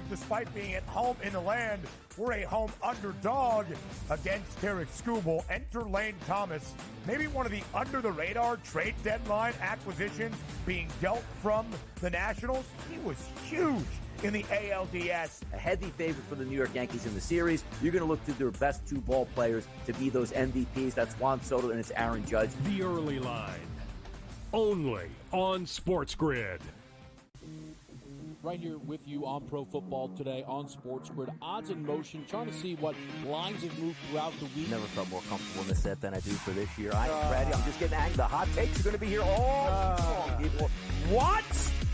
despite being at home in the land, were a home underdog against Tarek Skubal. Enter Lane Thomas, maybe one of the under-the-radar trade deadline acquisitions being dealt from the Nationals. He was huge in the ALDS. A heavy favorite for the New York Yankees in the series. You're going to look to their best two ball players to be those MVPs. That's Juan Soto and it's Aaron Judge. The Early Line, only on SportsGrid. Right here with you on Pro Football Today on SportsGrid. Odds in motion, trying to see what lines have moved throughout the week. Never felt more comfortable in this set than I do for this year. I am ready. I'm just getting angry. The hot takes are going to be here all long, people. What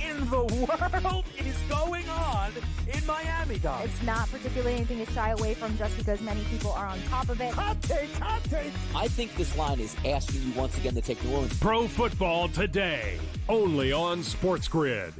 in the world is going on in Miami, guys? It's not particularly anything to shy away from just because many people are on top of it. Hot take, hot take. I think this line is asking you once again to take New Orleans. Pro Football Today, only on SportsGrid.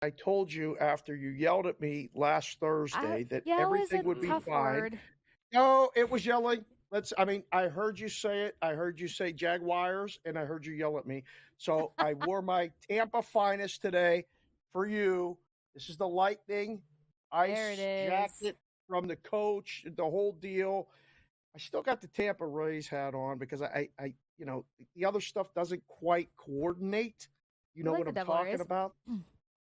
I told you after you yelled at me last Thursday that everything would be fine. Word. No, it was yelling. I heard you say it. I heard you say Jaguars, and I heard you yell at me. So I wore my Tampa finest today for you. This is the Lightning ice jacket from the coach, the whole deal. I still got the Tampa Rays hat on because I the other stuff doesn't quite coordinate. You know what I'm talking about?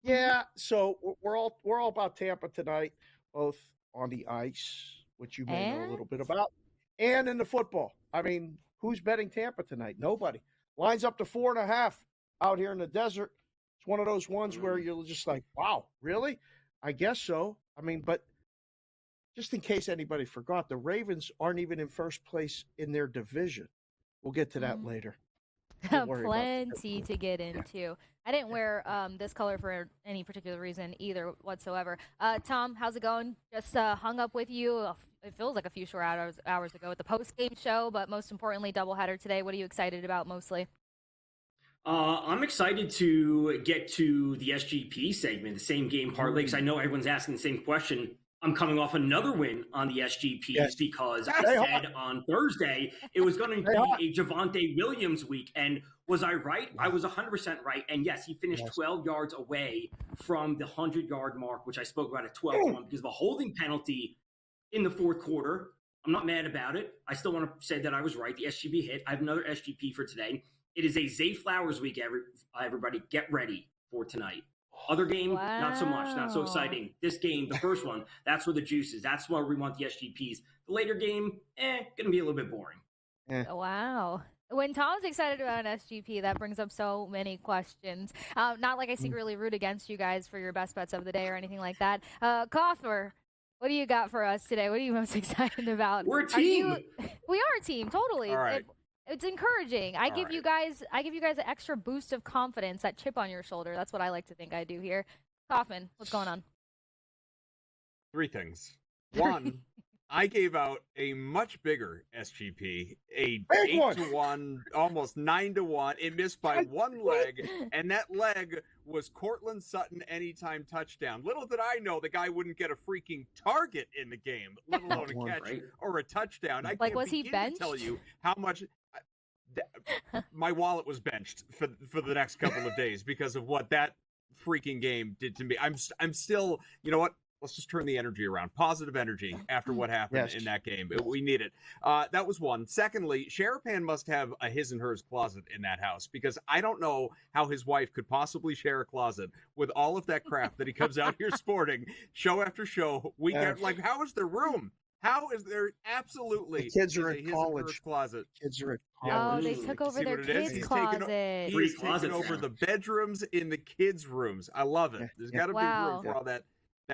Yeah, so we're all about Tampa tonight, both on the ice, which you may know a little bit about, and in the football. I mean, who's betting Tampa tonight? Nobody. Line's up to 4.5 out here in the desert. It's one of those ones where you're just like, wow, really? I guess so. I mean, but just in case anybody forgot, the Ravens aren't even in first place in their division. We'll get to that later. Plenty to get into. I didn't wear this color for any particular reason either whatsoever. Tom, how's it going? Just hung up with you. It feels like a few short hours ago at the post-game show, but most importantly, doubleheader today. What are you excited about mostly? I'm excited to get to the SGP segment, the same game parlay, because I know everyone's asking the same question. I'm coming off another win on the SGPs because I said on Thursday it was going to be a Javonte Williams week. And was I right? I was 100% right. And yes, he finished 12 yards away from the 100-yard mark, which I spoke about at 12-1 because of a holding penalty in the fourth quarter. I'm not mad about it. I still want to say that I was right. The SGP hit. I have another SGP for today. It is a Zay Flowers week, everybody. Get ready for tonight. Other game, not so much, not so exciting. This game, the first one, that's where the juice is. That's where we want the SGPs. The later game, going to be a little bit boring. Wow. When Tom's excited about an SGP, that brings up so many questions. Not like I secretly root against you guys for your best bets of the day or anything like that. Kaufman, what do you got for us today? What are you most excited about? We're a team. We are a team, totally. All right. It's encouraging. I give you guys an extra boost of confidence, that chip on your shoulder. That's what I like to think I do here. Kaufman, what's going on? 3 things. One, I gave out a much bigger SGP, a 8-1, almost 9-1. It missed by 1 leg, and that leg was Cortland Sutton anytime touchdown. Little did I know the guy wouldn't get a freaking target in the game, let alone a catch or a touchdown. I can't was he begin benched? to tell you how much my wallet was benched for the next couple of days because of what that freaking game did to me. I'm still, you know what? Let's just turn the energy around. Positive energy after what happened in that game. We need it. That was one. Secondly, Sharapan must have a his and hers closet in that house because I don't know how his wife could possibly share a closet with all of that crap that he comes out here sporting show after show. Like, how is their room? How is there absolutely the kids are in college closet? Kids are in college. Oh, they took over their kids' closet. He's taking over the bedrooms in the kids' rooms. I love it. There's got to be room for all that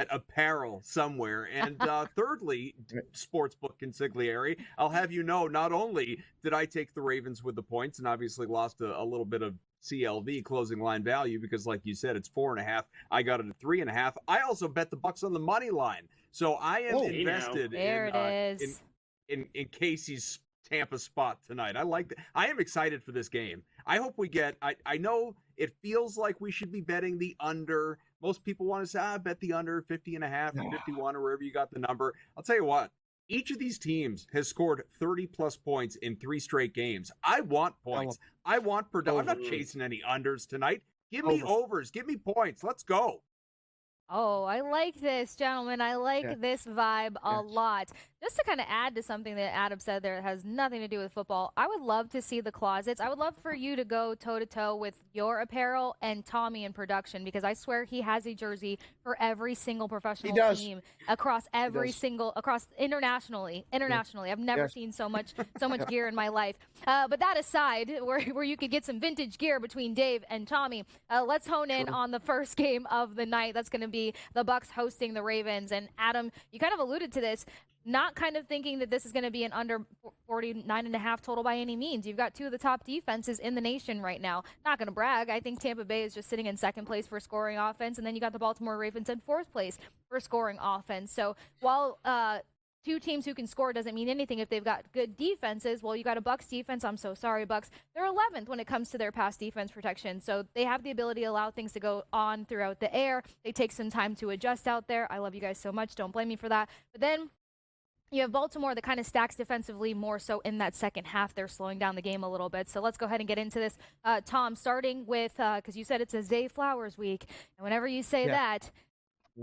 apparel somewhere. And thirdly, sportsbook consigliere, I'll have you know, not only did I take the Ravens with the points and obviously lost a little bit of CLV, closing line value, because like you said, it's 4.5. I got it at 3.5. I also bet the Bucks on the money line. So I am invested in Kasey's Tampa spot tonight. I like that. I am excited for this game. I hope we get, I know it feels like we should be betting the under. Most people want to say, bet the under 50.5 or 51 or wherever you got the number. I'll tell you what, each of these teams has scored 30-plus points in 3 straight games. I want points. I want production. I'm not chasing any unders tonight. Give me overs. Give me points. Let's go. Oh, I like this, gentlemen. I like this vibe a lot. Just to kind of add to something that Adam said there that has nothing to do with football, I would love to see the closets. I would love for you to go toe-to-toe with your apparel and Tommy in production, because I swear he has a jersey for every single professional team across internationally. I've never seen so much gear in my life. But that aside, where you could get some vintage gear between Dave and Tommy, let's hone in on the first game of the night. That's going to be the Bucks hosting the Ravens. And Adam, you kind of alluded to this, not kind of thinking that this is going to be an under 49.5 total by any means. You've got 2 of the top defenses in the nation right now. Not going to brag. I think Tampa Bay is just sitting in 2nd place for scoring offense, and then you got the Baltimore Ravens in 4th place for scoring offense. So while 2 teams who can score doesn't mean anything if they've got good defenses, well, you got a Bucks defense. I'm so sorry, Bucks. They're 11th when it comes to their pass defense protection. So they have the ability to allow things to go on throughout the air. They take some time to adjust out there. I love you guys so much. Don't blame me for that. But then you have Baltimore that kind of stacks defensively more so in that second half. They're slowing down the game a little bit. So let's go ahead and get into this. Tom, starting with, because you said it's a Zay Flowers week. And whenever you say that,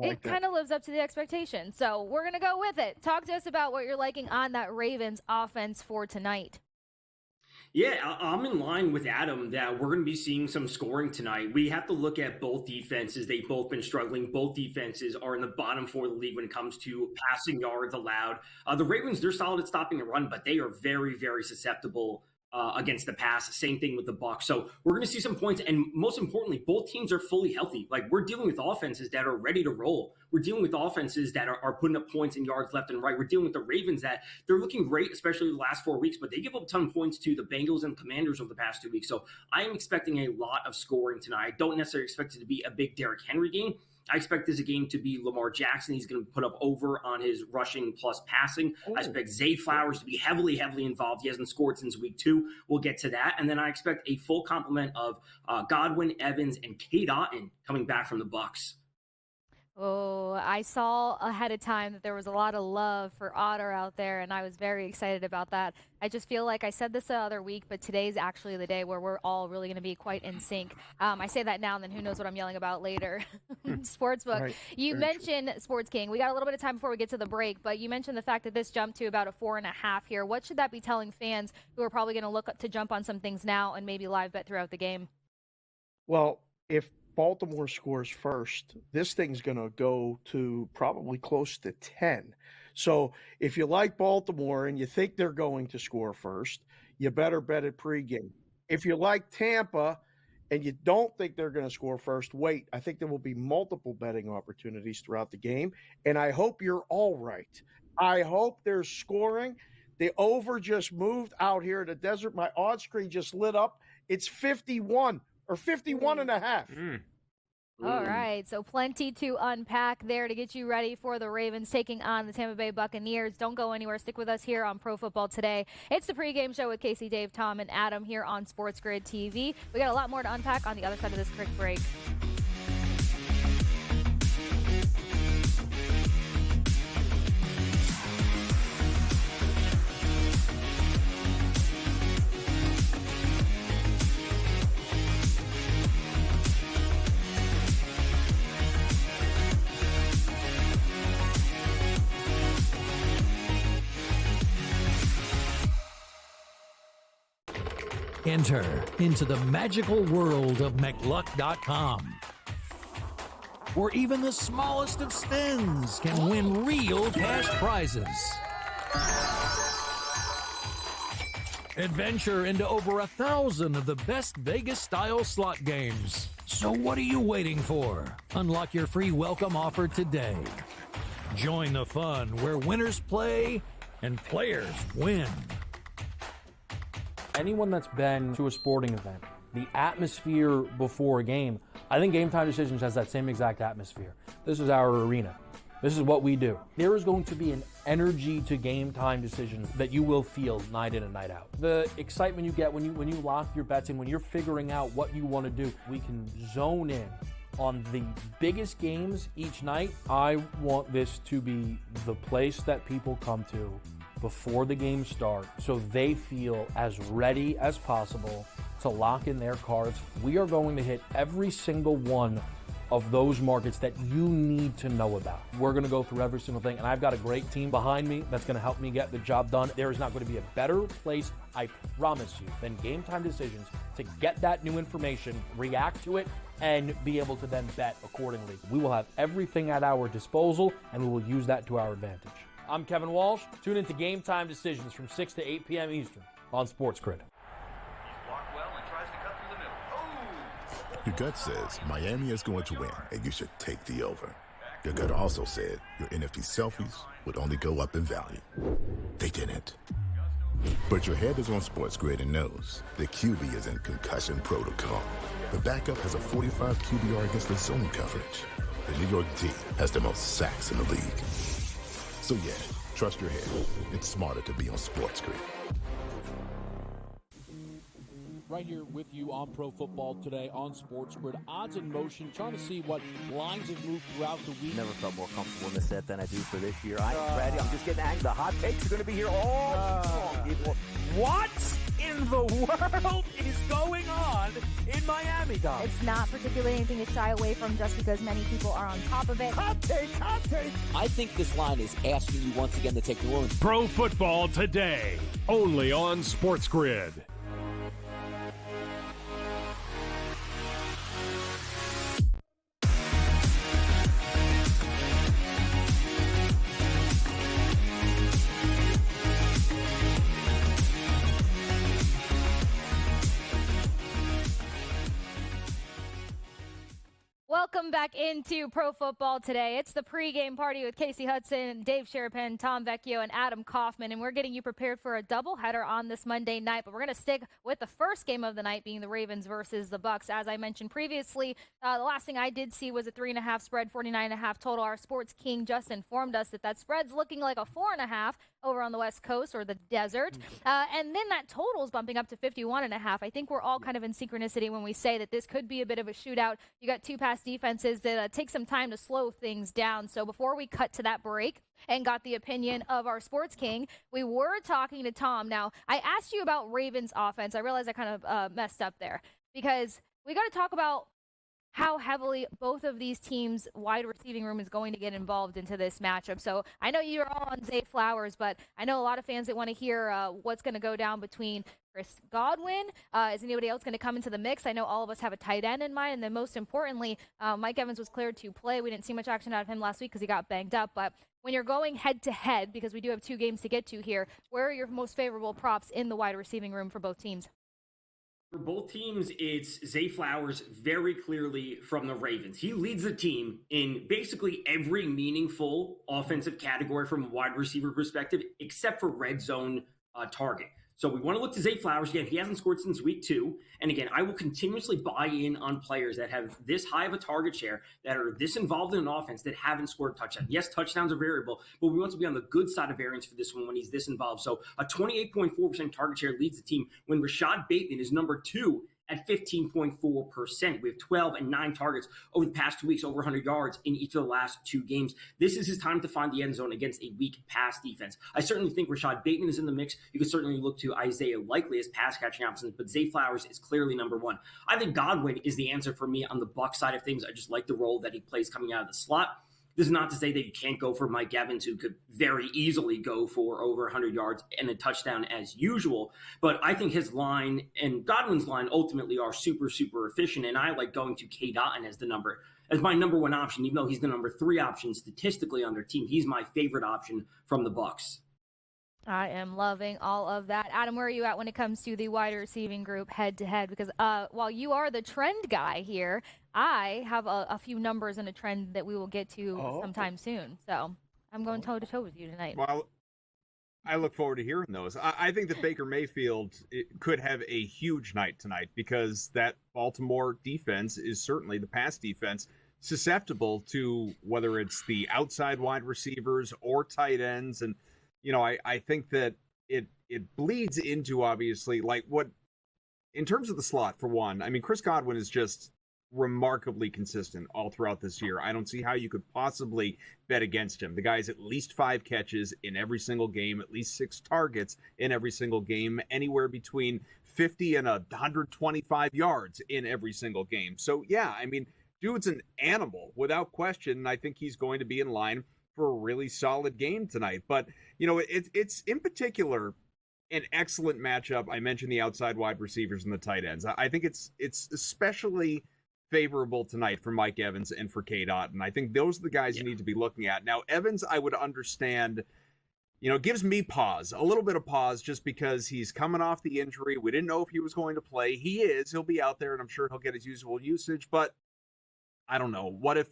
it kind of lives up to the expectation. So we're going to go with it. Talk to us about what you're liking on that Ravens offense for tonight. Yeah, I'm in line with Adam that we're going to be seeing some scoring tonight. We have to look at both defenses. They've both been struggling. Both defenses are in the bottom 4 of the league when it comes to passing yards allowed. The Ravens, they're solid at stopping the run, but they are very, very susceptible against the pass. Same thing with the Bucs. So we're going to see some points. And most importantly, both teams are fully healthy. Like, we're dealing with offenses that are ready to roll. We're dealing with offenses that are putting up points and yards left and right. We're dealing with the Ravens that they're looking great, especially the last 4 weeks, but they give up a ton of points to the Bengals and Commanders over the past 2 weeks. So I am expecting a lot of scoring tonight. I don't necessarily expect it to be a big Derrick Henry game. I expect this game to be Lamar Jackson. He's going to put up over on his rushing plus passing. I expect Zay Flowers to be heavily, heavily involved. He hasn't scored since week 2. We'll get to that. And then I expect a full complement of Godwin, Evans, and Cade Otton coming back from the Bucs. Oh, I saw ahead of time that there was a lot of love for Otter out there, and I was very excited about that. I just feel like I said this the other week, but today's actually the day where we're all really going to be quite in sync. I say that now, and then who knows what I'm yelling about later. Sportsbook. Right. You mentioned Sports King. We got a little bit of time before we get to the break, but you mentioned the fact that this jumped to about a 4.5 here. What should that be telling fans who are probably going to look to jump on some things now and maybe live bet throughout the game? Well, if Baltimore scores first, this thing's going to go to probably close to 10. So if you like Baltimore and you think they're going to score first, you better bet at pregame. If you like Tampa and you don't think they're going to score first, wait. I think there will be multiple betting opportunities throughout the game, and I hope you're all right. I hope there's scoring. The over just moved out here in the desert. My odds screen just lit up. It's 51 or 51 and a half. All right, so plenty to unpack there to get you ready for the Ravens taking on the Tampa Bay Buccaneers. Don't go anywhere. Stick with us here on Pro Football Today. It's the pregame show with Kasey, Dave, Tom, and Adam here on SportsGrid TV. We got a lot more to unpack on the other side of this quick break. Enter into the magical world of McLuck.com, where even the smallest of spins can win real cash prizes. Adventure into over 1,000 of the best Vegas-style slot games. So what are you waiting for? Unlock your free welcome offer today. Join the fun where winners play and players win. Anyone that's been to a sporting event, the atmosphere before a game, I think Game Time Decisions has that same exact atmosphere. This is our arena. This is what we do. There is going to be an energy to Game Time Decisions that you will feel night in and night out. The excitement you get when you lock your bets in, when you're figuring out what you want to do, we can zone in on the biggest games each night. I want this to be the place that people come to before the games start so they feel as ready as possible to lock in their cards. We are going to hit every single one of those markets that you need to know about. We're going to go through every single thing, and I've got a great team behind me that's going to help me get the job done. There is not going to be a better place, I promise you, than Game Time Decisions to get that new information, react to it, and be able to then bet accordingly. We will have everything at our disposal, and we will use that to our advantage. I'm Kevin Walsh. Tune into Game Time Decisions from 6 to 8 p.m. Eastern on SportsGrid. Your gut says Miami is going to win, and you should take the over. Your gut also said your NFT selfies would only go up in value. They didn't. But your head is on SportsGrid and knows the QB is in concussion protocol. The backup has a 45 QBR against the zone coverage. The New York D has the most sacks in the league. So yeah, trust your head. It's smarter to be on SportsGrid. Right here with you on Pro Football Today on SportsGrid. Odds in motion, trying to see what lines have moved throughout the week. Never felt more comfortable in the set than I do for this year. I'm ready. I'm just getting angry. The hot takes are going to be here all long. What in the world is going on in Miami, Dom? It's not particularly anything to shy away from just because many people are on top of it. Hot take, hot take. I think this line is asking you once again to take New Orleans. Pro Football Today, only on SportsGrid. Welcome back into Pro Football Today. It's the pregame party with Kasey Hudson, Dave Sharapan, Tom Vecchio, and Adam Kaufman, and we're getting you prepared for a doubleheader on this Monday night, but we're going to stick with the first game of the night being the Ravens versus the Bucs. As I mentioned previously, the last thing I did see was a 3.5 spread, 49.5 total. Our sports king just informed us that spread's looking like a 4.5 over on the West Coast or the desert, and then that total is bumping up to 51.5. I think we're all kind of in synchronicity when we say that this could be a bit of a shootout. You got two pass defenses that take some time to slow things down. So before we cut to that break and got the opinion of our sports king, we were talking to Tom. Now, I asked you about Ravens offense. I realized I kind of messed up there because we got to talk about how heavily both of these teams' wide receiving room is going to get involved into this matchup. So I know you're all on Zay Flowers, but I know a lot of fans that want to hear what's going to go down between Chris Godwin. Is anybody else going to come into the mix? I know all of us have a tight end in mind. And then most importantly, Mike Evans was cleared to play. We didn't see much action out of him last week because he got banged up. But when you're going head-to-head, because we do have 2 games to get to here, where are your most favorable props in the wide receiving room for both teams? For both teams, it's Zay Flowers very clearly from the Ravens. He leads the team in basically every meaningful offensive category from a wide receiver perspective, except for red zone target. So we want to look to Zay Flowers. Again, he hasn't scored since week 2. And again, I will continuously buy in on players that have this high of a target share, that are this involved in an offense, that haven't scored a touchdown. Yes, touchdowns are variable, but we want to be on the good side of variance for this one when he's this involved. So a 28.4% target share leads the team when Rashad Bateman is number 2 at 15.4%. We have 12 and 9 targets over the past 2 weeks, over 100 yards in each of the last 2 games. This is his time to find the end zone against a weak pass defense. I certainly think Rashad Bateman is in the mix. You could certainly look to Isaiah Likely as pass catching options, but Zay Flowers is clearly number 1. I think Godwin is the answer for me on the Bucs side of things. I just like the role that he plays coming out of the slot. This is not to say that you can't go for Mike Evans, who could very easily go for over 100 yards and a touchdown as usual. But I think his line and Godwin's line ultimately are super, super efficient. And I like going to K. Dotton as my number 1 option, even though he's the number 3 option statistically on their team. He's my favorite option from the Bucs. I am loving all of that. Adam, where are you at when it comes to the wide receiving group head-to-head? Because while you are the trend guy here, I have a few numbers and a trend that we will get to sometime soon. So I'm going toe-to-toe with you tonight. Well, I look forward to hearing those. I think that Baker Mayfield could have a huge night tonight because that Baltimore defense is certainly, the pass defense, susceptible to whether it's the outside wide receivers or tight ends. And I think that it bleeds into, obviously, like what, in terms of the slot, for one, I mean, Chris Godwin is just remarkably consistent all throughout this year. I don't see how you could possibly bet against him. The guy's at least 5 catches in every single game, at least 6 targets in every single game, anywhere between 50 and 125 yards in every single game. So, yeah, I mean, dude's an animal without question, and I think he's going to be in line for a really solid game tonight. But, it's in particular an excellent matchup. I mentioned the outside wide receivers and the tight ends. I think it's especially favorable tonight for Mike Evans and for K. Dotton. I think those are the guys you need to be looking at. Now, Evans, I would understand, gives me pause, a little bit of pause, just because he's coming off the injury. We didn't know if he was going to play. He'll be out there, and I'm sure he'll get his usual usage, but I don't know. What if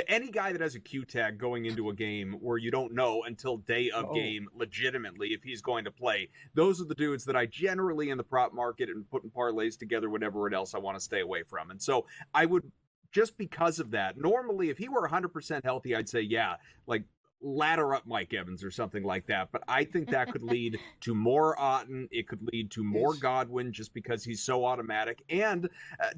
any guy that has a Q tag going into a game where you don't know until day of game legitimately if he's going to play, those are the dudes that I generally in the prop market and putting parlays together, whatever else I want to stay away from. And so I would, just because of that, normally if he were 100% healthy, I'd say, yeah, like ladder up Mike Evans or something like that. But I think that could lead to more Otten. It could lead to more Godwin just because he's so automatic. And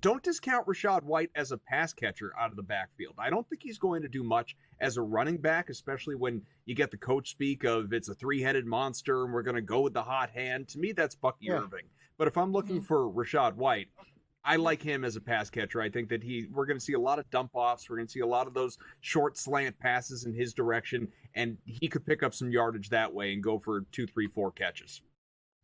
don't discount Rachaad White as a pass catcher out of the backfield. I don't think he's going to do much as a running back, especially when you get the coach speak of it's a 3-headed monster and we're going to go with the hot hand. To me, that's Bucky Irving. But if I'm looking for Rachaad White, I like him as a pass catcher. I think that we're going to see a lot of dump offs. We're going to see a lot of those short slant passes in his direction, and he could pick up some yardage that way and go for 2, 3, 4 catches.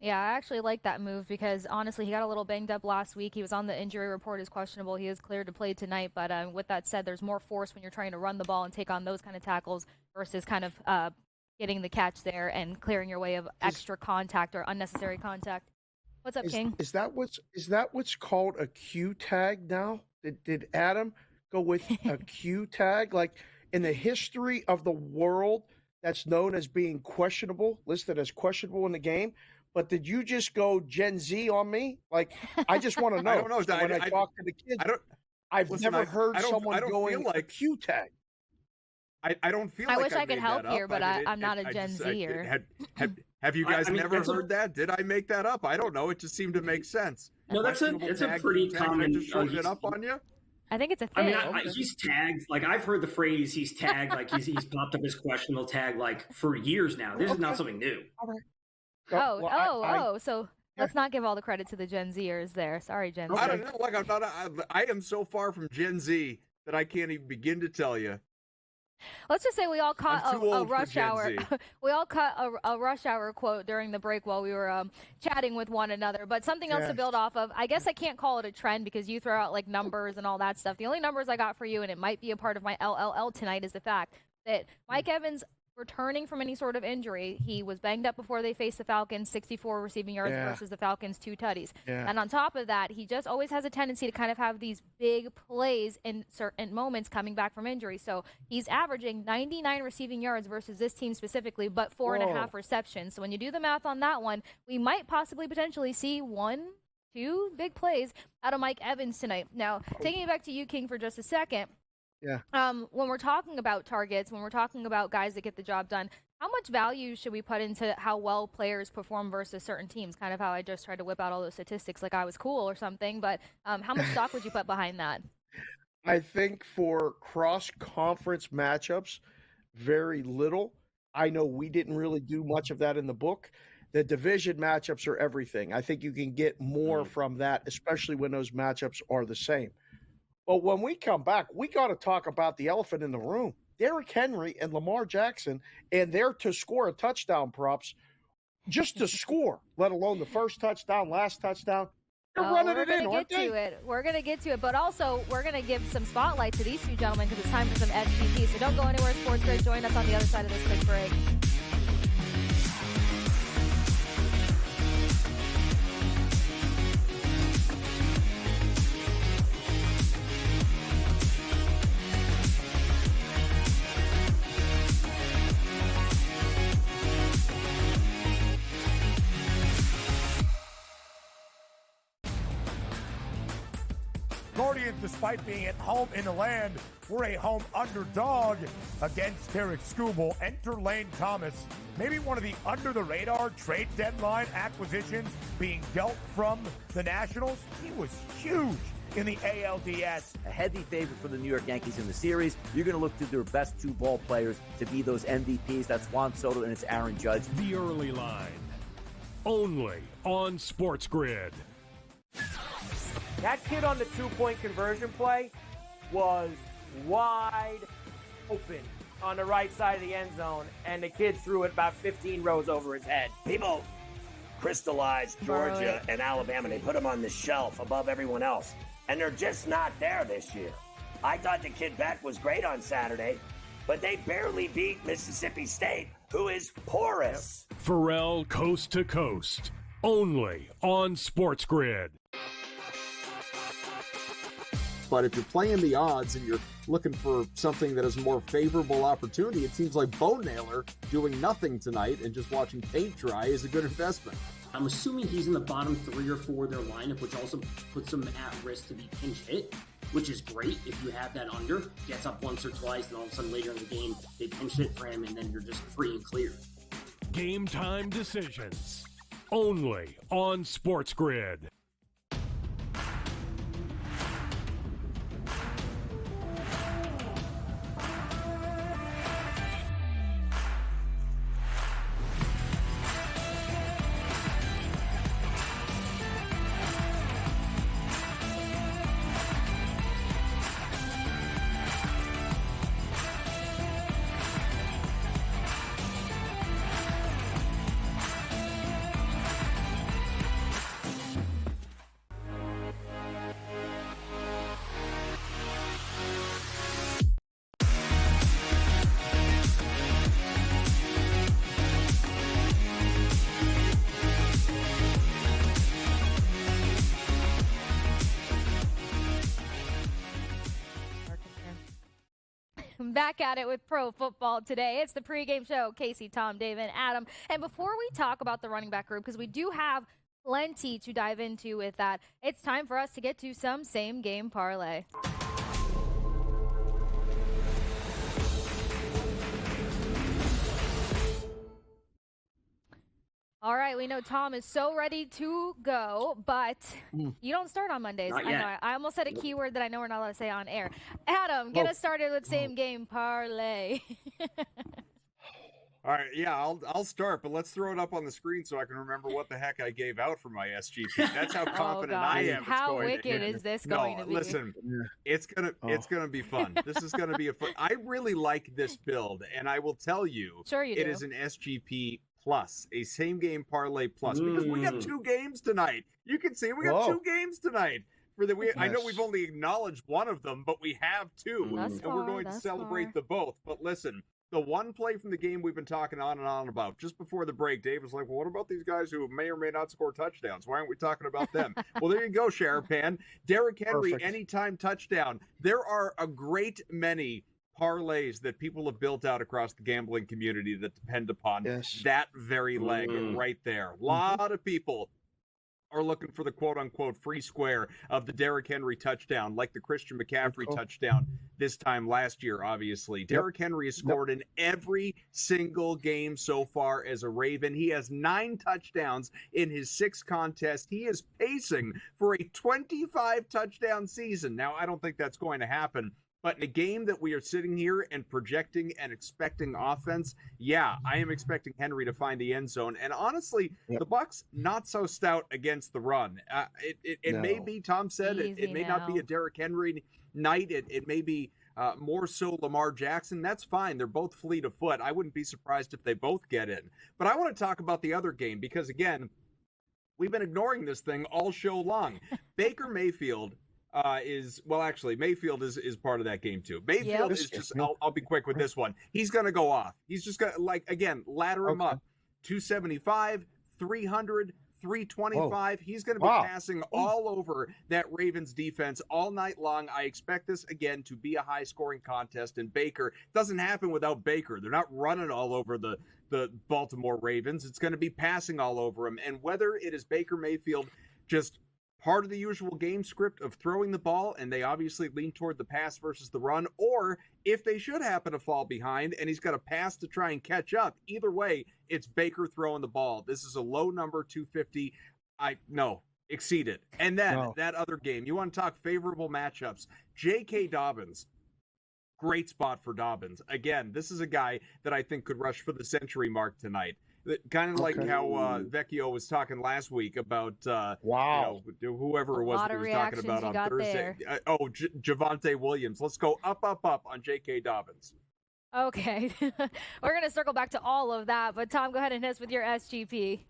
Yeah, I actually like that move because, honestly, he got a little banged up last week. He was on the injury report as questionable. He is cleared to play tonight, but with that said, there's more force when you're trying to run the ball and take on those kind of tackles versus kind of getting the catch there and clearing your way of extra contact or unnecessary contact. What's up, King? Is that what's called a Q tag now? Did Adam go with a Q tag? Like in the history of the world, that's known as being questionable, listed as questionable in the game. But did you just go Gen Z on me? Like, I just want to know. I don't know. So when I talk to the kids, I've never heard someone going like Q tag. I don't feel. I like wish I could help here, but I'm not a Gen Zer. Have you guys never heard that? Did I make that up? I don't know. It just seemed to make sense. No, it's a pretty common. Just shorten it up on you. I think it's a thing. I mean, he's tagged. Like I've heard the phrase "he's tagged." Like he's popped up as questionable tag like for years now. This is not something new. All right. So let's not give all the credit to the Gen Zers there. Sorry, Gen Z. I don't know. Like I am so far from Gen Z that I can't even begin to tell you. Let's just say we all caught a rush hour. We all caught a rush hour quote during the break while we were chatting with one another. But something else to build off of. I guess I can't call it a trend because you throw out like numbers and all that stuff. The only numbers I got for you, and it might be a part of my LLL tonight, is the fact that Mike Evans returning from any sort of injury. He was banged up before they faced the Falcons, 64 receiving yards versus the Falcons, 2 tutties. And on top of that, he just always has a tendency to kind of have these big plays in certain moments coming back from injury. So he's averaging 99 receiving yards versus this team specifically, but 4.5 receptions. So when you do the math on that one, we might possibly potentially see 1-2 big plays out of Mike Evans tonight. Now, taking it back to you, King, for just a second. When we're talking about targets, when we're talking about guys that get the job done, how much value should we put into how well players perform versus certain teams? Kind of how I just tried to whip out all those statistics like I was cool or something, but how much stock would you put behind that? I think for cross-conference matchups, very little. I know we didn't really do much of that in the book. The division matchups are everything. I think you can get more from that, especially when those matchups are the same. But when we come back, we got to talk about the elephant in the room. Derrick Henry and Lamar Jackson, and they're to score a touchdown props just to score, let alone the first touchdown, last touchdown. They're running it in, aren't they? We're going to get to it, but also we're going to give some spotlight to these two gentlemen because it's time for some SGP. So don't go anywhere, SportsGrid. Join us on the other side of this quick break. Guardians, despite being at home in the land, were a home underdog against Tarek Skubal. Enter Lane Thomas, maybe one of the under-the-radar trade deadline acquisitions being dealt from the Nationals. He was huge in the ALDS. A heavy favorite for the New York Yankees in the series. You're going to look to their best 2 ball players to be those MVPs. That's Juan Soto and it's Aaron Judge. The early line, only on SportsGrid. That kid on the 2-point conversion play was wide open on the right side of the end zone, and the kid threw it about 15 rows over his head. People crystallized Georgia and Alabama. They put them on the shelf above everyone else, and they're just not there this year. I thought the kid Beck was great on Saturday, but they barely beat Mississippi State, who is porous. Pharrell coast to coast, only on SportsGrid. But if you're playing the odds and you're looking for something that is a more favorable opportunity, it seems like Bo Naylor doing nothing tonight and just watching paint dry is a good investment. I'm assuming he's in the bottom 3 or 4 of their lineup, which also puts him at risk to be pinch hit, which is great if you have that under. Gets up once or twice, and all of a sudden later in the game, they pinch hit for him, and then you're just free and clear. Game time decisions, only on SportsGrid. Back at it with pro football today. It's the pregame show. Kasey, Tom, Dave, and Adam. And before we talk about the running back group, because we do have plenty to dive into with that, it's time for us to get to some same game parlay. All right, we know Tom is so ready to go, but you don't start on Mondays. Not I yet. know. I almost said a keyword that I know we're not allowed to say on air. Adam, get us started with same game parlay. All right, yeah, I'll start, but let's throw it up on the screen so I can remember what the heck I gave out for my SGP. That's how confident I am. How wicked is this going to be? Listen, it's gonna be fun. This is gonna be a fun. I really like this build, and I will tell you, it is an SGP plus, a same game parlay plus, because we got 2 games tonight. You can see we got 2 games tonight. I know we've only acknowledged one of them, but we have 2, and we're going to celebrate the both. But listen. the one play from the game we've been talking on and on about. Just before the break, Dave was like, well, what about these guys who may or may not score touchdowns? Why aren't we talking about them? Well, there you go, Sharapan. Derrick Henry, anytime touchdown. There are a great many parlays that people have built out across the gambling community that depend upon that very leg right there. A lot of people are looking for the quote-unquote free square of the Derrick Henry touchdown, like the Christian McCaffrey touchdown this time last year, obviously. Derrick Henry has scored in every single game so far as a Raven. He has 9 touchdowns in his 6 contests. He is pacing for a 25-touchdown season. Now, I don't think that's going to happen. But in a game that we are sitting here and projecting and expecting offense, yeah, I am expecting Henry to find the end zone. And honestly, the Bucs not so stout against the run. It may be, Tom said, it may not be a Derrick Henry night. It may be more so Lamar Jackson. That's fine. They're both fleet of foot. I wouldn't be surprised if they both get in. But I want to talk about the other game because, again, we've been ignoring this thing all show long. Baker Mayfield Mayfield is part of that game too. Mayfield is just, I'll be quick with this one. He's going to go off. He's just going to, ladder him up. 275, 300, 325. He's going to be passing all over that Ravens defense all night long. I expect this, again, to be a high-scoring contest. And Baker, doesn't happen without Baker. They're not running all over the Baltimore Ravens. It's going to be passing all over him. And whether it is Baker Mayfield just part of the usual game script of throwing the ball, and they obviously lean toward the pass versus the run, or if they should happen to fall behind and he's got a pass to try and catch up, either way, it's Baker throwing the ball. This is a low number, 250. Exceed it. And then that other game, you want to talk favorable matchups. J.K. Dobbins, great spot for Dobbins. Again, this is a guy that I think could rush for the century mark tonight. Kind of like how Vecchio was talking last week about whoever it was that he was talking about on Thursday. Javonte Williams. Let's go up on J.K. Dobbins. Okay. We're going to circle back to all of that, but Tom, go ahead and hit us with your SGP.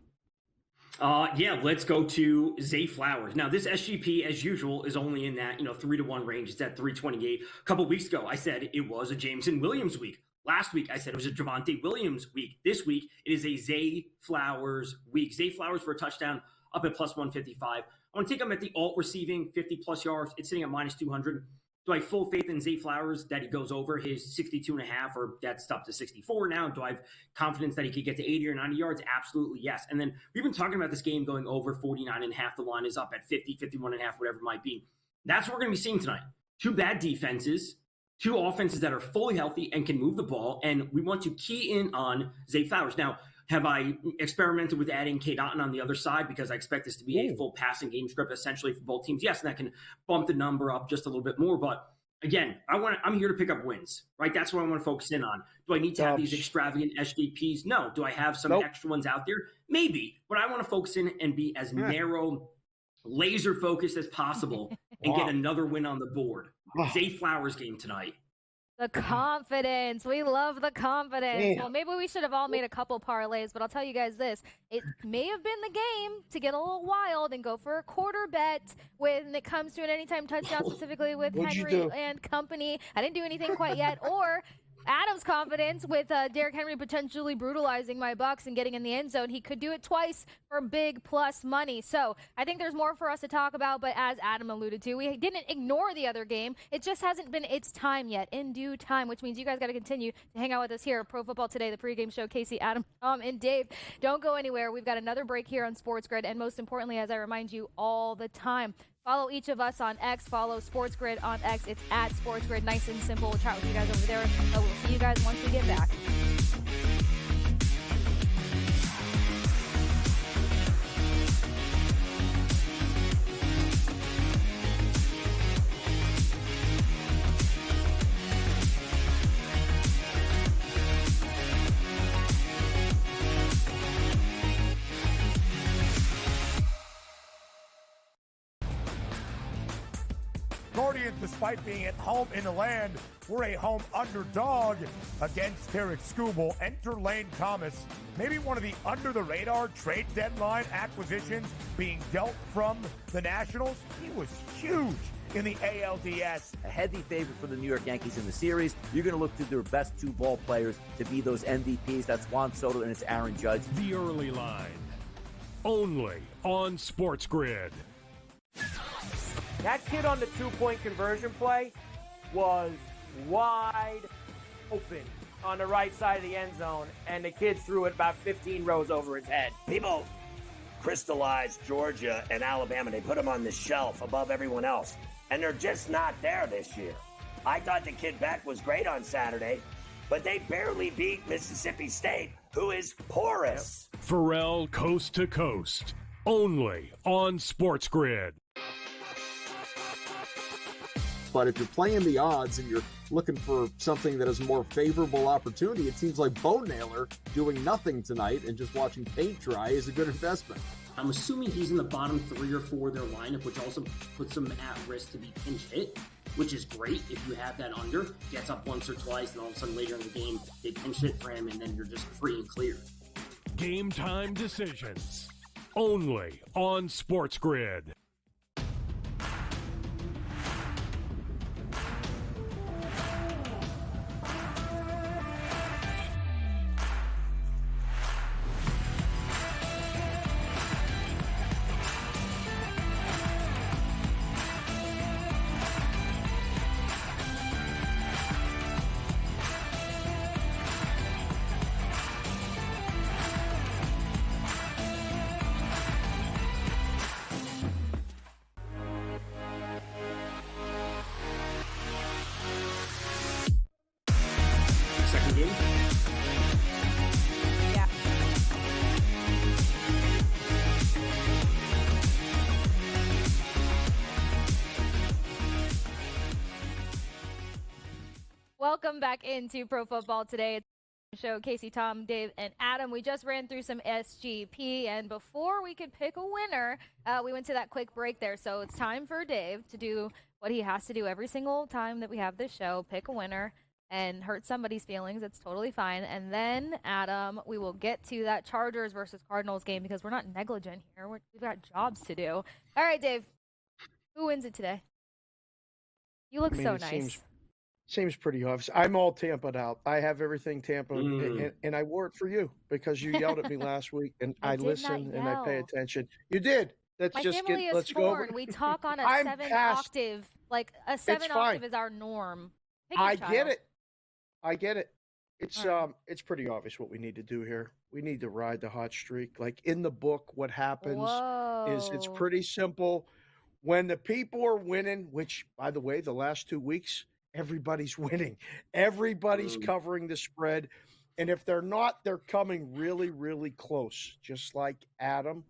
Let's go to Zay Flowers. Now, this SGP, as usual, is only in that 3-1 range. It's at 328. A couple weeks ago, I said it was a Jameson Williams week. Last week, I said it was a Javonte Williams week. This week, it is a Zay Flowers week. Zay Flowers for a touchdown up at plus 155. I want to take him at the alt receiving, 50-plus yards. It's sitting at minus 200. Do I have full faith in Zay Flowers that he goes over his 62.5, or that's up to 64 now? Do I have confidence that he could get to 80 or 90 yards? Absolutely, yes. And then we've been talking about this game going over 49.5. The line is up at 50, 51.5, whatever it might be. That's what we're going to be seeing tonight. 2 bad defenses. 2 offenses that are fully healthy and can move the ball, and we want to key in on Zay Flowers. Now, have I experimented with adding K. Dotton on the other side because I expect this to be a full passing game script essentially for both teams? Yes, and that can bump the number up just a little bit more, but again, I'm here to pick up wins, right? That's what I want to focus in on. Do I need to have these extravagant SGPs? No. Do I have some extra ones out there? Maybe, but I want to focus in and be as narrow, laser focused as possible and get another win on the board. Zay Flowers game tonight. The confidence. We love the confidence. Yeah. Well, maybe we should have all made a couple parlays, but I'll tell you guys this. It may have been the game to get a little wild and go for a quarter bet when it comes to an anytime touchdown, specifically with Henry and company. I didn't do anything quite yet. Or Adam's confidence with Derrick Henry potentially brutalizing my Bucs and getting in the end zone. He could do it twice for big plus money. So I think there's more for us to talk about, but as Adam alluded to, we didn't ignore the other game. It just hasn't been its time yet, in due time, which means you guys got to continue to hang out with us here at Pro Football Today, the pregame show. Kasey, Adam, Tom, and Dave. Don't go anywhere. We've got another break here on SportsGrid, and most importantly, as I remind you all the time, follow each of us on X. Follow SportsGrid on X. It's at SportsGrid. Nice and simple. We'll chat with you guys over there. We'll see you guys once we get back. Guardians, despite being at home in the land, were a home underdog against Tarek Skubal. Enter Lane Thomas, maybe one of the under-the-radar trade deadline acquisitions being dealt from the Nationals. He was huge in the ALDS. A heavy favorite for the New York Yankees in the series. You're going to look to their best two ball players to be those MVPs. That's Juan Soto and it's Aaron Judge. The early line, only on SportsGrid. That kid on the two-point conversion play was wide open on the right side of the end zone, and the kid threw it about 15 rows over his head. People crystallized Georgia and Alabama. They put them on the shelf above everyone else, and they're just not there this year. I thought the kid Beck was great on Saturday, but they barely beat Mississippi State, who is porous. Pharrell Coast to Coast, only on SportsGrid. But if you're playing the odds and you're looking for something that is a more favorable opportunity, it seems like Bo Naylor doing nothing tonight and just watching paint dry is a good investment. I'm assuming he's in the bottom 3 or 4 of their lineup, which also puts him at risk to be pinch hit, which is great if you have that under. Gets up once or twice, and all of a sudden later in the game, they pinch hit for him, and then you're just free and clear. Game time decisions, only on SportsGrid. Second game? Yeah. Welcome back into Pro Football Today. It's the show, Kasey, Tom, Dave, and Adam. We just ran through some SGP, and before we could pick a winner, we went to that quick break there. So it's time for Dave to do what he has to do every single time that we have this show, pick a winner and hurt somebody's feelings. It's totally fine. And then, Adam, we will get to that Chargers versus Cardinals game because we're not negligent here. We've got jobs to do. All right, Dave, who wins it today? You look so nice. Seems pretty obvious. I'm all Tampa'd out. I have everything Tampa, and I wore it for you because you yelled at me last week, and I listened and I pay attention. You did. Let's My just family get. is Let's go over. We talk on a I'm 7 past- octave, like a 7 It's octave fine. is our norm. Pick your I child. get it. I get it. It's All right. it's pretty obvious what we need to do here. We need to ride the hot streak. Like in the book, what happens is it's Whoa. pretty simple. When the people are winning, which by the way, the last 2 weeks, everybody's winning. Everybody's covering the spread. And if they're not, they're coming really, really close, just like Adam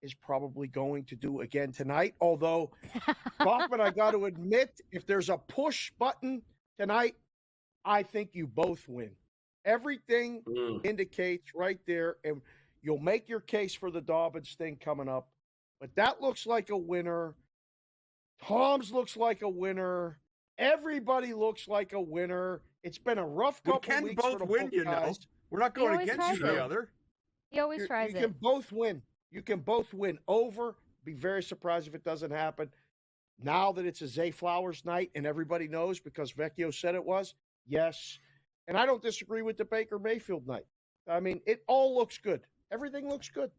is probably going to do again tonight. Although, Kaufman, I got to admit, if there's a push button tonight, I think you both win. Everything indicates right there, and you'll make your case for the Dobbins thing coming up. But that looks like a winner. Tom's looks like a winner. Everybody looks like a winner. It's been a rough couple We can weeks for both the win, both you know. guys. We're not going always against each tries it. other. He always tries You it. can both win. You can both win over. Be very surprised if it doesn't happen. Now that it's a Zay Flowers night and everybody knows because Vecchio said it was, yes. And I don't disagree with the Baker Mayfield night. I mean, it all looks good. Everything looks good.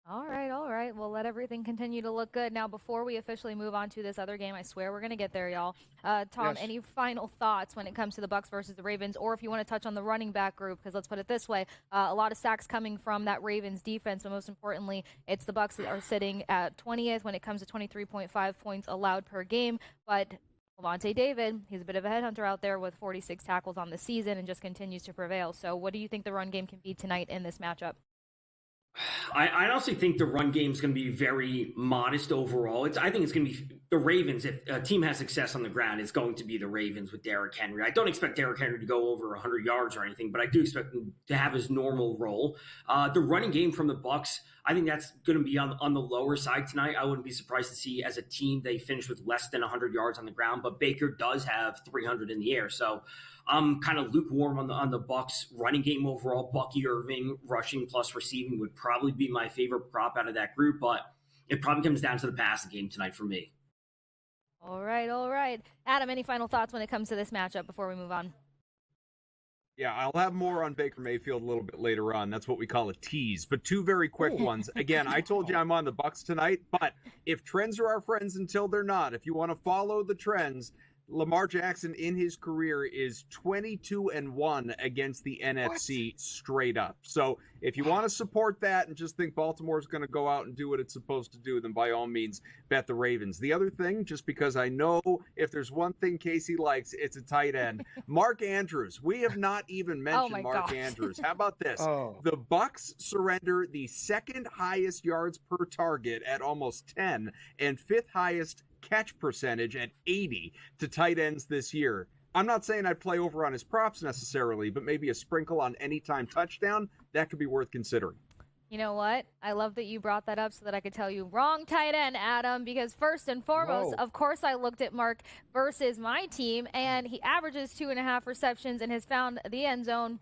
All right. We'll let everything continue to look good. Now, before we officially move on to this other game, I swear we're going to get there, y'all. Tom, Yes. any final thoughts when it comes to the Bucs versus the Ravens, or if you want to touch on the running back group? Because let's put it this way, a lot of sacks coming from that Ravens defense, but most importantly, it's the Bucs that are sitting at 20th when it comes to 23.5 points allowed per game. But Lavonte David, he's a bit of a headhunter out there with 46 tackles on the season and just continues to prevail. So what do you think the run game can be tonight in this matchup? I honestly think the run game is going to be very modest overall. I think it's going to be the Ravens. If a team has success on the ground, it's going to be the Ravens with Derrick Henry. I don't expect Derrick Henry to go over 100 yards or anything, but I do expect him to have his normal role. The running game from the Bucs, I think that's going to be on the lower side tonight. I wouldn't be surprised to see as a team they finish with less than 100 yards on the ground, but Baker does have 300 in the air. So I'm kind of lukewarm on the Bucs running game overall. Bucky Irving rushing plus receiving would probably be my favorite prop out of that group, but it probably comes down to the passing game tonight for me. All right. Adam, any final thoughts when it comes to this matchup before we move on? Yeah, I'll have more on Baker Mayfield a little bit later on. That's what we call a tease. But two very quick ones. Again, I told you I'm on the Bucs tonight, but if trends are our friends until they're not, if you want to follow the trends, Lamar Jackson in his career is 22-1 against the NFC straight up. So if you want to support that and just think Baltimore's going to go out and do what it's supposed to do, then by all means, bet the Ravens. The other thing, just because I know if there's one thing Kasey likes, it's a tight end. Mark Andrews. We have not even mentioned Mark Andrews. How about this? The Bucs surrender the second highest yards per target at almost 10 and fifth highest catch percentage at 80 to tight ends this year. I'm not saying I'd play over on his props necessarily, but maybe a sprinkle on anytime touchdown, that could be worth considering. You know what? I love that you brought that up so that I could tell you wrong tight end, Adam, because first and foremost, of course, I looked at Mark versus my team, and he averages 2.5 receptions and has found the end zone.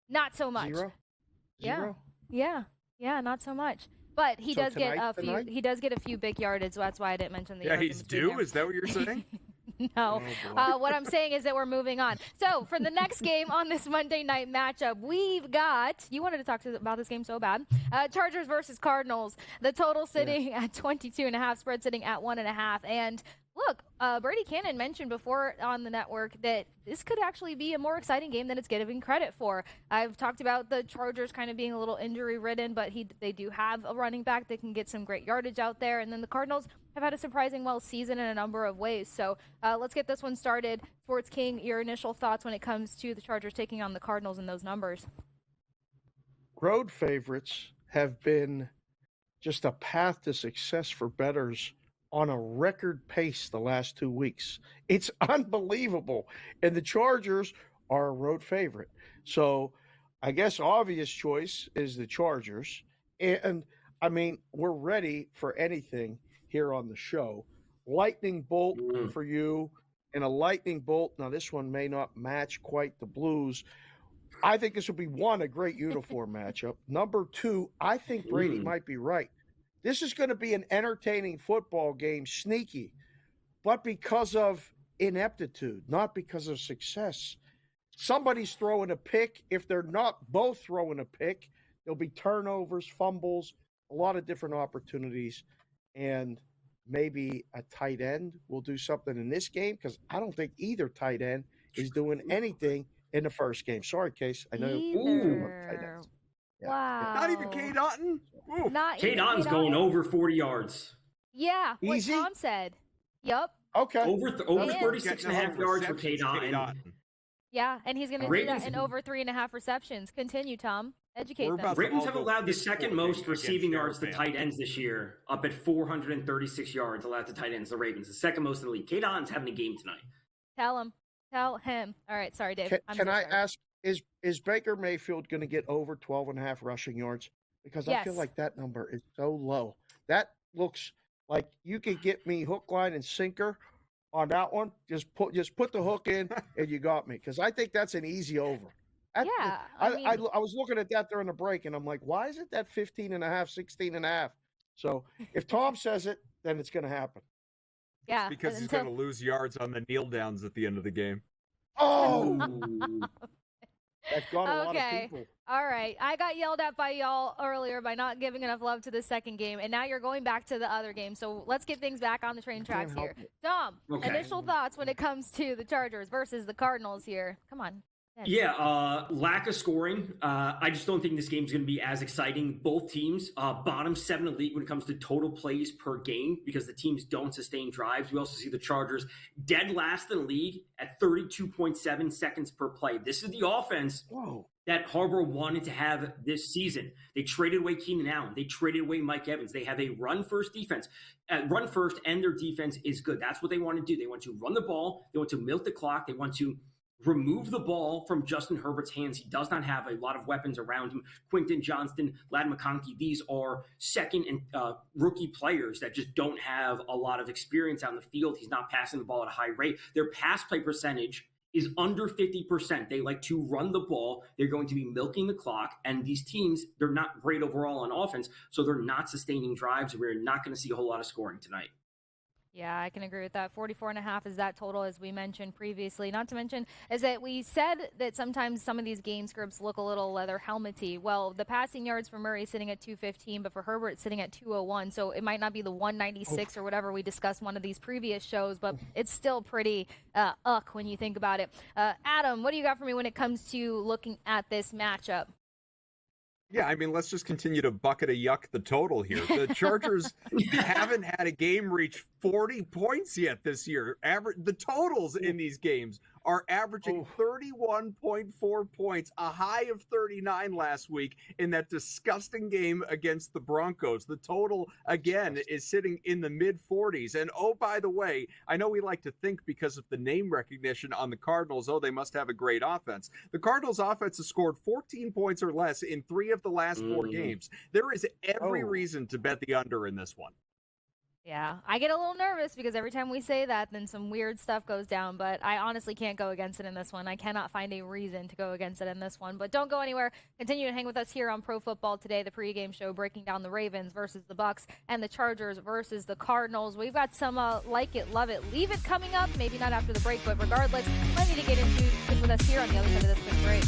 Not so much. Zero? Yeah, not so much. But he does get a few. He does get a few big yardage. So that's why I didn't mention the. Yeah, he's due. Is that what you're saying? No. What I'm saying is that we're moving on. So for the next game on this Monday night matchup, we've got. You wanted to talk about this game so bad. Chargers versus Cardinals. The total sitting at 22.5. Spread sitting at 1.5. And look, Brady Cannon mentioned before on the network that this could actually be a more exciting game than it's getting credit for. I've talked about the Chargers kind of being a little injury-ridden, but they do have a running back that can get some great yardage out there. And then the Cardinals have had a surprising well season in a number of ways. So let's get this one started. Sports King, your initial thoughts when it comes to the Chargers taking on the Cardinals and those numbers? Road favorites have been just a path to success for bettors on a record pace the last 2 weeks. It's unbelievable. And the Chargers are a road favorite. So I guess obvious choice is the Chargers. And I mean, we're ready for anything here on the show. Lightning bolt for you and a lightning bolt. Now, this one may not match quite the Blues. I think this will be, one, a great uniform matchup. Number two, I think Brady might be right. This is going to be an entertaining football game, sneaky, but because of ineptitude, not because of success. Somebody's throwing a pick. If they're not both throwing a pick, there'll be turnovers, fumbles, a lot of different opportunities, and maybe a tight end will do something in this game because I don't think either tight end is doing anything in the first game. Sorry, Case. I know. Tight ends. Yeah. Wow. Not even Cade Otton? Cade Otton's going over 40 yards. Yeah, what Tom said. Yep. Okay. Over 36.5 yards for Cade Otton. Yeah, and he's going to do that in over 3.5 receptions. Continue, Tom. Educate them. Ravens have allowed the second most receiving yards to tight ends this year, up at 436 yards allowed to tight ends, the Ravens. The second most in the league. Cade Otton's having a game tonight. Tell him. All right, sorry, Dave. Can I ask, is Baker Mayfield going to get over 12.5 rushing yards? Because I feel like that number is so low. That looks like you could get me hook, line, and sinker on that one. Just put the hook in, and you got me. Because I think that's an easy over. I was looking at that during the break, and I'm like, why is it that 15.5, 16.5? So if Tom says it, then it's going to happen. Yeah, because he's going to lose yards on the kneel downs at the end of the game. Oh, that got a lot of people. All right. I got yelled at by y'all earlier by not giving enough love to the second game, and now you're going back to the other game. So let's get things back on the train tracks here. Tom, initial thoughts when it comes to the Chargers versus the Cardinals here. Come on. Yeah, lack of scoring. I just don't think this game's going to be as exciting. Both teams, bottom 7 in the league when it comes to total plays per game because the teams don't sustain drives. We also see the Chargers dead last in the league at 32.7 seconds per play. This is the offense that Harbaugh wanted to have this season. They traded away Keenan Allen. They traded away Mike Evans. They have a run-first defense. Run first, and their defense is good. That's what they want to do. They want to run the ball. They want to milk the clock. They want to remove the ball from Justin Herbert's hands. He does not have a lot of weapons around him. Quentin Johnston, Ladd McConkey, these are second and rookie players that just don't have a lot of experience on the field. He's not passing the ball at a high rate. Their pass play percentage is under 50%. They like to run the ball. They're going to be milking the clock. And these teams, they're not great overall on offense, so they're not sustaining drives. We're not going to see a whole lot of scoring tonight. Yeah, I can agree with that. 44.5 is that total, as we mentioned previously. Not to mention is that we said that sometimes some of these game scripts look a little leather helmety. Well, the passing yards for Murray sitting at 215, but for Herbert it's sitting at 201. So it might not be the 196 or whatever we discussed one of these previous shows, but it's still pretty when you think about it. Adam, what do you got for me when it comes to looking at this matchup? Yeah, I mean, let's just continue to bucket a yuck the total here. The Chargers haven't had a game reach 40 points yet this year. The totals in these games are averaging 31.4 points, a high of 39 last week in that disgusting game against the Broncos. The total, again, is sitting in the mid-40s. And, oh, by the way, I know we like to think because of the name recognition on the Cardinals, they must have a great offense. The Cardinals' offense has scored 14 points or less in 3 of the last 4 games. There is every reason to bet the under in this one. Yeah, I get a little nervous because every time we say that, then some weird stuff goes down. But I honestly can't go against it in this one. I cannot find a reason to go against it in this one. But don't go anywhere. Continue to hang with us here on Pro Football Today, the pregame show breaking down the Ravens versus the Bucks and the Chargers versus the Cardinals. We've got some like it, love it, leave it coming up. Maybe not after the break, but regardless, plenty to get into. Stick with us here on the other side of this quick break.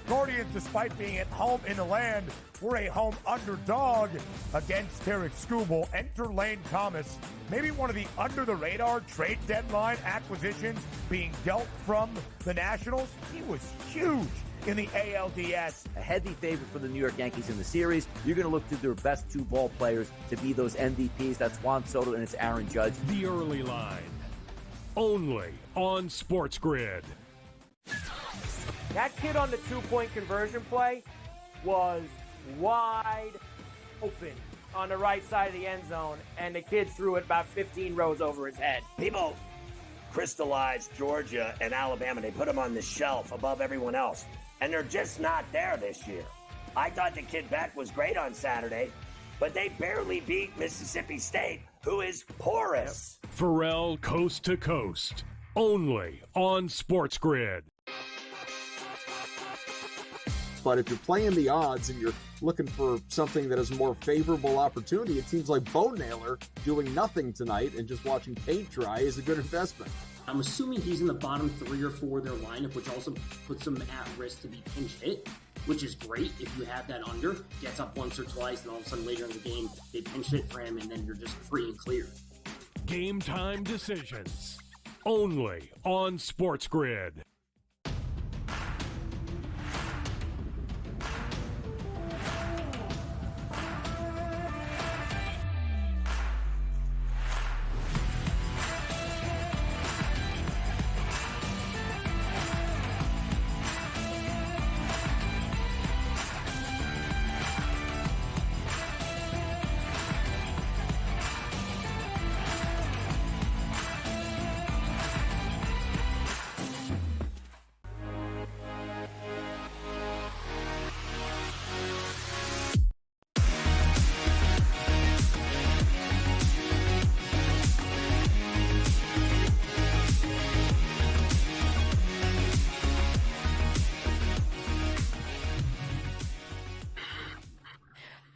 Guardians, despite being at home in the land, were a home underdog against Tarek Skubal. Enter Lane Thomas, maybe one of the under-the-radar trade deadline acquisitions being dealt from the Nationals. He was huge in the ALDS. A heavy favorite for the New York Yankees in the series. You're going to look to their best 2 ball players to be those MVPs. That's Juan Soto and it's Aaron Judge. The early line, only on SportsGrid. That kid on the 2-point conversion play was wide open on the right side of the end zone, and the kid threw it about 15 rows over his head. People crystallized Georgia and Alabama. They put them on the shelf above everyone else, and they're just not there this year. I thought the kid Beck was great on Saturday, but they barely beat Mississippi State, who is porous. Pharrell Coast to Coast, only on SportsGrid. But if you're playing the odds and you're looking for something that is a more favorable opportunity, it seems like Bo Naylor doing nothing tonight and just watching paint dry is a good investment. I'm assuming he's in the bottom 3 or 4 of their lineup, which also puts him at risk to be pinch hit, which is great if you have that under. Gets up once or twice, and all of a sudden later in the game, they pinch hit for him, and then you're just free and clear. Game time decisions, only on SportsGrid.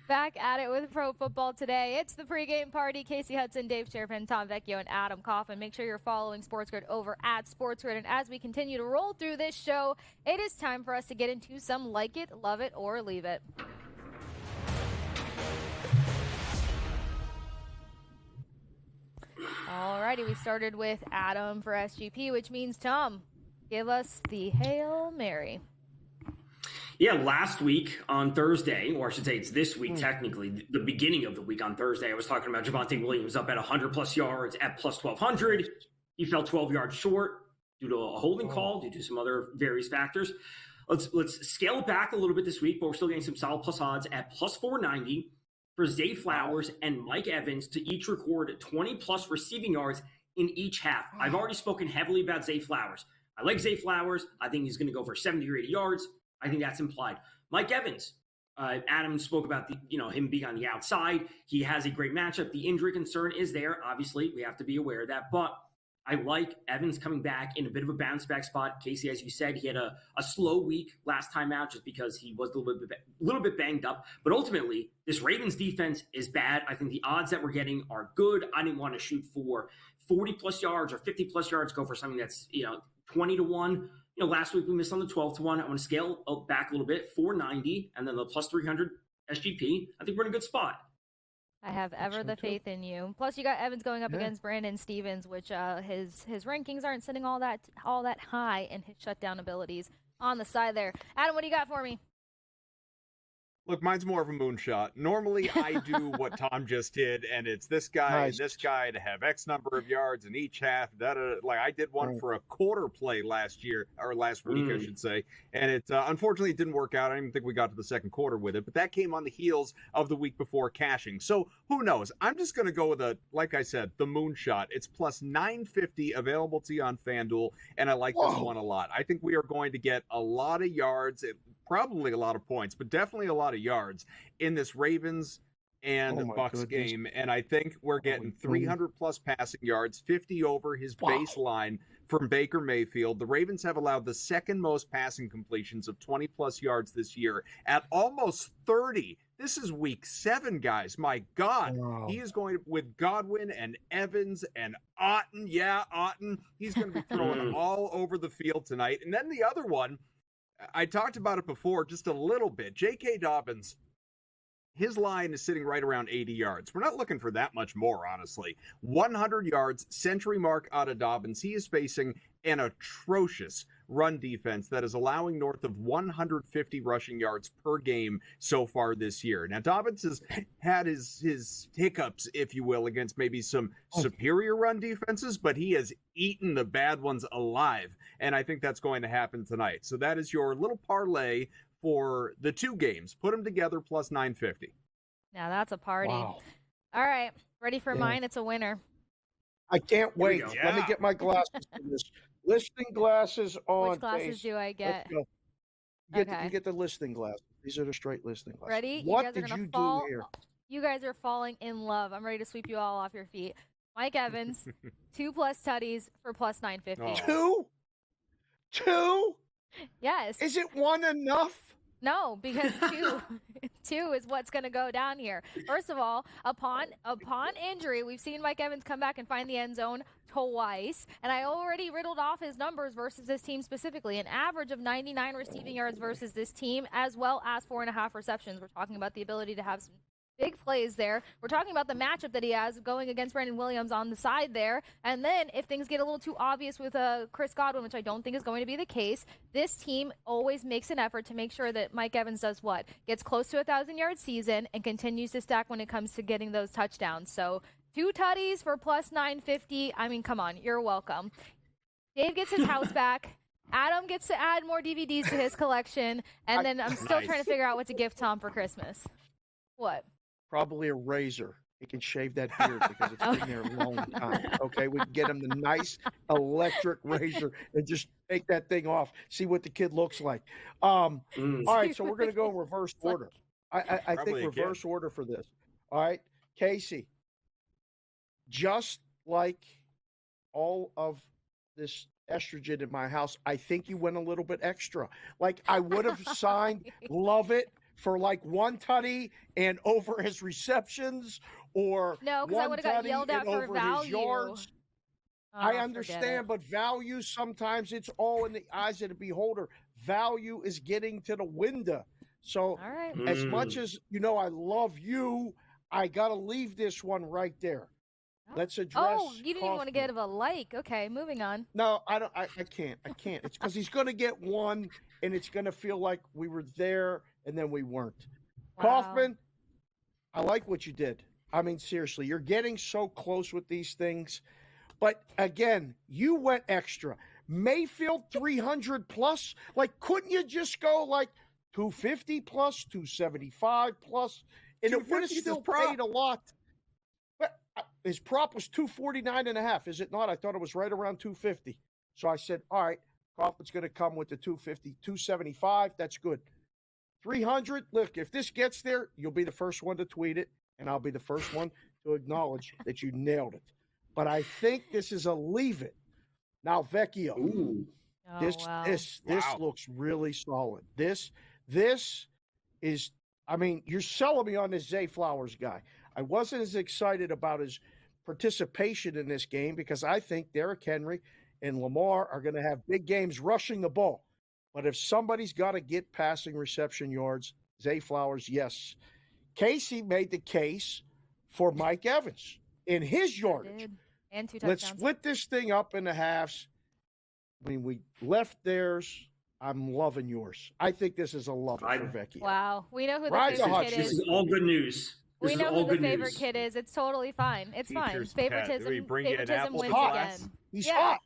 Back at it with Pro Football Today. It's the pregame party. Kasey Hudson, Dave Sharapan, Tom Vecchio, and Adam Kaufman. Make sure you're following SportsGrid over at SportsGrid. And as we continue to roll through this show, it is time for us to get into some like it, love it, or leave it. Alrighty, we started with Adam for SGP, which means Tom, give us the Hail Mary. Yeah, last week on Thursday, or I should say it's this week technically, the beginning of the week on Thursday, I was talking about Javonte Williams up at 100-plus yards at plus 1,200. He fell 12 yards short due to a holding call, due to some other various factors. Let's scale it back a little bit this week, but we're still getting some solid plus odds at plus 490 for Zay Flowers and Mike Evans to each record 20-plus receiving yards in each half. I've already spoken heavily about Zay Flowers. I like Zay Flowers. I think he's going to go for 70 or 80 yards. I think that's implied. Mike Evans. Adam spoke about him being on the outside. He has a great matchup. The injury concern is there. Obviously, we have to be aware of that. But I like Evans coming back in a bit of a bounce back spot. Kasey, as you said, he had a slow week last time out just because he was a little bit banged up. But ultimately, this Ravens defense is bad. I think the odds that we're getting are good. I didn't want to shoot for 40-plus yards or 50-plus yards, go for something that's 20-1. Last week we missed on the 12-1. I want to scale back a little bit, 490, and then the plus 300 SGP. I think we're in a good spot. I have ever the faith in you. Plus, you got Evans going up against Brandon Stevens, which his rankings aren't sitting all that high, and his shutdown abilities on the side there. Adam, what do you got for me? Look, mine's more of a moonshot. Normally, I do what Tom just did, and it's this guy and this guy to have X number of yards in each half. Like I did one for a quarter play last week, I should say, and it unfortunately didn't work out. I don't even think we got to the second quarter with it, but that came on the heels of the week before cashing. So who knows? I'm just going to go with like I said, the moonshot. It's plus 950 available to you on FanDuel, and I like this one a lot. I think we are going to get a lot of yards. Probably a lot of points, but definitely a lot of yards in this Ravens and Bucks game. And I think we're getting 300-plus passing yards, 50 over his baseline from Baker Mayfield. The Ravens have allowed the second most passing completions of 20-plus yards this year at almost 30. This is week 7, guys. My God. He is going with Godwin and Evans and Otten. Yeah, Otten. He's going to be throwing all over the field tonight. And then the other one, I talked about it before just a little bit. J.K. Dobbins, his line is sitting right around 80 yards. We're not looking for that much more, honestly. 100 yards, century mark out of Dobbins. He is facing an atrocious run defense that is allowing north of 150 rushing yards per game so far this year. Now, Dobbins has had his hiccups, if you will, against maybe some superior run defenses, but he has eaten the bad ones alive, and I think that's going to happen tonight. So that is your little parlay for the 2 games. Put them together, plus 950. Now that's a party. Wow. All right, ready for mine? It's a winner. I can't wait. Let me get my glasses for this. Listening glasses on. Which glasses do I get? You get the listening glasses. These are the straight listening glasses. Ready? What did you do here? You guys are falling in love. I'm ready to sweep you all off your feet. Mike Evans, 2+ tutties for plus 950. Oh. Two? Yes. Is it one enough? No, because two is what's going to go down here. First of all, upon injury, we've seen Mike Evans come back and find the end zone twice, and I already riddled off his numbers versus this team specifically. An average of 99 receiving yards versus this team, as well as 4.5 receptions. We're talking about the ability to have some big plays there. We're talking about the matchup that he has going against Brandon Williams on the side there. And then if things get a little too obvious with Chris Godwin, which I don't think is going to be the case, this team always makes an effort to make sure that Mike Evans does what? Gets close to a 1,000-yard season and continues to stack when it comes to getting those touchdowns. So 2 tutties for plus 950. I mean, come on, you're welcome. Dave gets his house back. Adam gets to add more DVDs to his collection. And then I'm still trying to figure out what to gift Tom for Christmas. What? Probably a razor. He can shave that beard because it's been there a long time. Okay, we can get him the nice electric razor and just take that thing off. See what the kid looks like. All right, so we're going to go in reverse order. I think reverse order for this. All right, Kasey, just like all of this estrogen in my house, I think you went a little bit extra. Like I would have signed love it for like 1 tutty and over his receptions, or no, because I would have got yelled at for value. I understand, but value, sometimes it's all in the eyes of the beholder. Value is getting to the window. So as much as, I love you, I got to leave this one right there. Let's address. Oh, you didn't even want to get a like. Okay, moving on. No, I don't. I can't. It's because he's going to get one, and it's going to feel like we were there and then we weren't. Wow. Kaufman, I like what you did. I mean, seriously, you're getting so close with these things. But again, you went extra. Mayfield 300 plus. Like, couldn't you just go like 250 plus, 275 plus, and it would have still paid a lot. But his prop was 249.5, is it not? I thought it was right around 250. So I said, all right, Kaufman's going to come with the 250, 275. That's good. 300. Look, if this gets there, you'll be the first one to tweet it, and I'll be the first one to acknowledge that you nailed it. But I think this is a leave it. Now, Vecchio. Ooh. This looks really solid. This is, I mean, you're selling me on this Zay Flowers guy. I wasn't as excited about his participation in this game because I think Derrick Henry and Lamar are going to have big games rushing the ball. But if somebody's got to get passing reception yards, Zay Flowers, yes. Kasey made the case for Mike Evans in his yardage. And 2 touchdowns. Let's split this thing up into halves. I mean, we left theirs. I'm loving yours. I think this is a love for Vecchio. Wow. We know who the favorite kid is. This is all good news. We know who the favorite kid is. It's totally fine. It's fine. Favoritism wins again. He's hot.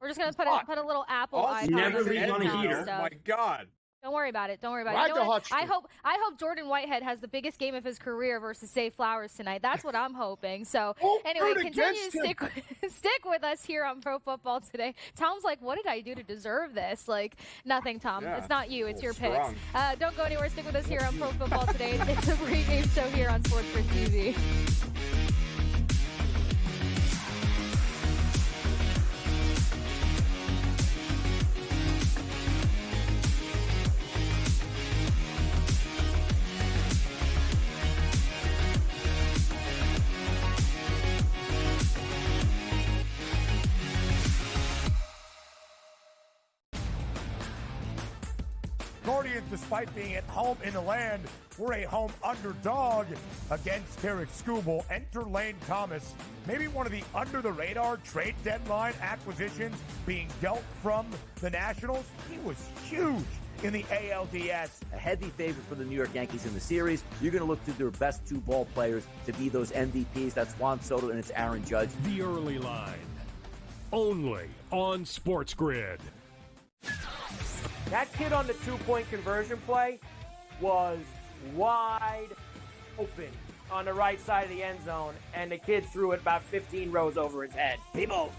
We're just going to put a little apple icon. Never leave on a heater. Oh, my God. Don't worry about it. Don't worry about it. You know what? I hope Jordan Whitehead has the biggest game of his career versus Zay Flowers tonight. That's what I'm hoping. So anyway, continue to stick with us here on Pro Football Today. Tom's like, what did I do to deserve this? Like, nothing, Tom. Yeah. It's not you. It's your Strong. picks. Don't go anywhere. Stick with us here on Pro Football Today. It's a pregame show here on SportsGrid TV. Guardians, despite being at home in the land, were a home underdog against Derek Skubal. Enter Lane Thomas, maybe one of the under-the-radar trade deadline acquisitions being dealt from the Nationals. He was huge in the ALDS. A heavy favorite for the New York Yankees in the series. You're going to look to their best 2 ball players to be those MVPs. That's Juan Soto and it's Aaron Judge. The early line, only on SportsGrid. That kid on the 2-point conversion play was wide open on the right side of the end zone, and the kid threw it about 15 rows over his head. People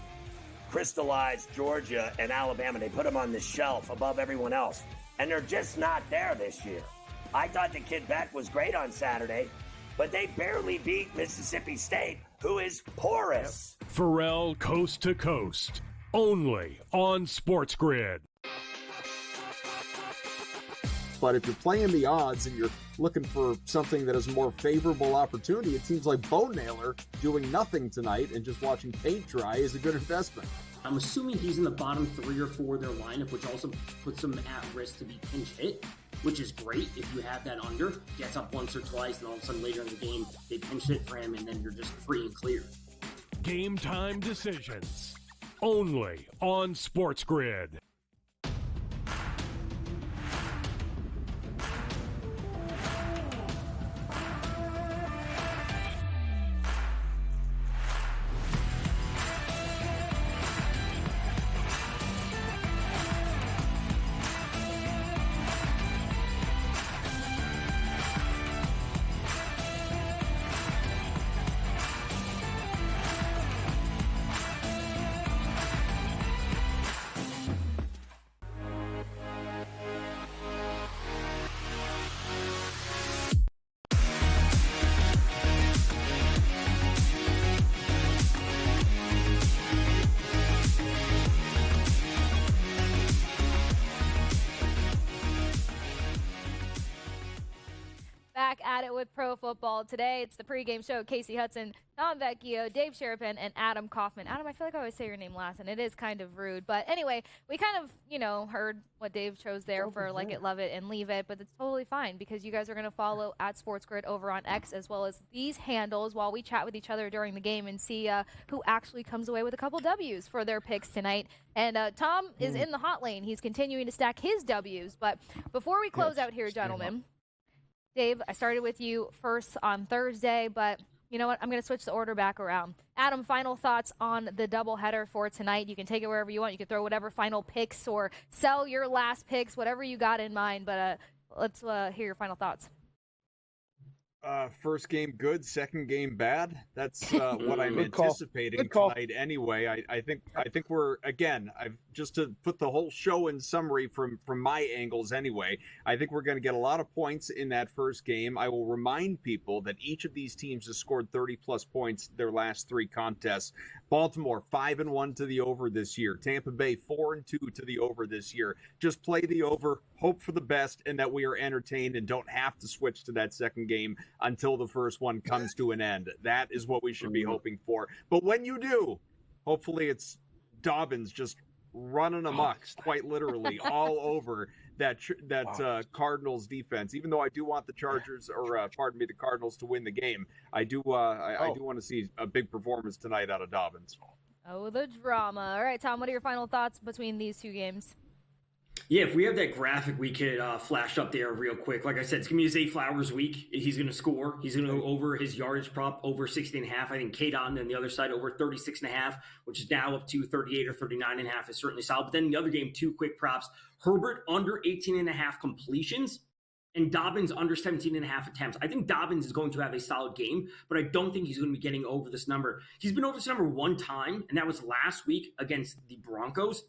crystallize Georgia and Alabama. They put them on the shelf above everyone else, and they're just not there this year. I thought the kid Beck was great on Saturday, but they barely beat Mississippi State, who is porous. Pharrell Coast to Coast, only on SportsGrid. But if you're playing the odds and you're looking for something that is a more favorable opportunity, it seems like Bo Naylor doing nothing tonight and just watching paint dry is a good investment. I'm assuming he's in the bottom 3 or 4 of their lineup, which also puts him at risk to be pinch hit, which is great if you have that under. Gets up once or twice, and all of a sudden later in the game, they pinch hit for him, and then you're just free and clear. Game time decisions, only on SportsGrid. At it with Pro Football Today. It's the pregame show. Kasey Hudson, Tom Vecchio, Dave Sharapan, and Adam Kaufman. Adam, I feel like I always say your name last, and it is kind of rude. But anyway, we kind of, heard what Dave chose there for Like It, Love It, and Leave It. But it's totally fine because you guys are going to follow at SportsGrid over on X as well as these handles while we chat with each other during the game and see who actually comes away with a couple W's for their picks tonight. And Tom is in the hot lane. He's continuing to stack his W's. But before we close out here, gentlemen, Dave, I started with you first on Thursday, but you know what? I'm going to switch the order back around. Adam, final thoughts on the doubleheader for tonight. You can take it wherever you want. You can throw whatever final picks or sell your last picks, whatever you got in mind. But let's hear your final thoughts. First game good, second game bad. That's what I'm anticipating tonight. Anyway, I think we're I've just to put the whole show in summary from my angles. Anyway, I think we're going to get a lot of points in that first game. I will remind people that each of these teams has scored 30+ points their last 3 contests. Baltimore 5-1 to the over this year. Tampa Bay 4-2 to the over this year. Just play the over, hope for the best, and that we are entertained and don't have to switch to that second game until the first one comes to an end. That is what we should be hoping for. But when you do, hopefully it's Dobbins just running amok, quite literally, all over that Cardinals defense. Even though I do want the Chargers, the Cardinals to win the game, I do want to see a big performance tonight out of Dobbins. Oh, the drama. All right, Tom, what are your final thoughts between these 2 games? Yeah, if we have that graphic, we could flash up there real quick. Like I said, it's going to be a Zay Flowers week. He's going to score. He's going to go over his yardage prop, over 60.5. I think K-Don on the other side, over 36.5, which is now up to 38 or 39.5 is certainly solid. But then the other game, 2 quick props. Herbert under 18.5 completions and Dobbins under 17.5 attempts. I think Dobbins is going to have a solid game, but I don't think he's going to be getting over this number. He's been over this number 1 time, and that was last week against the Broncos.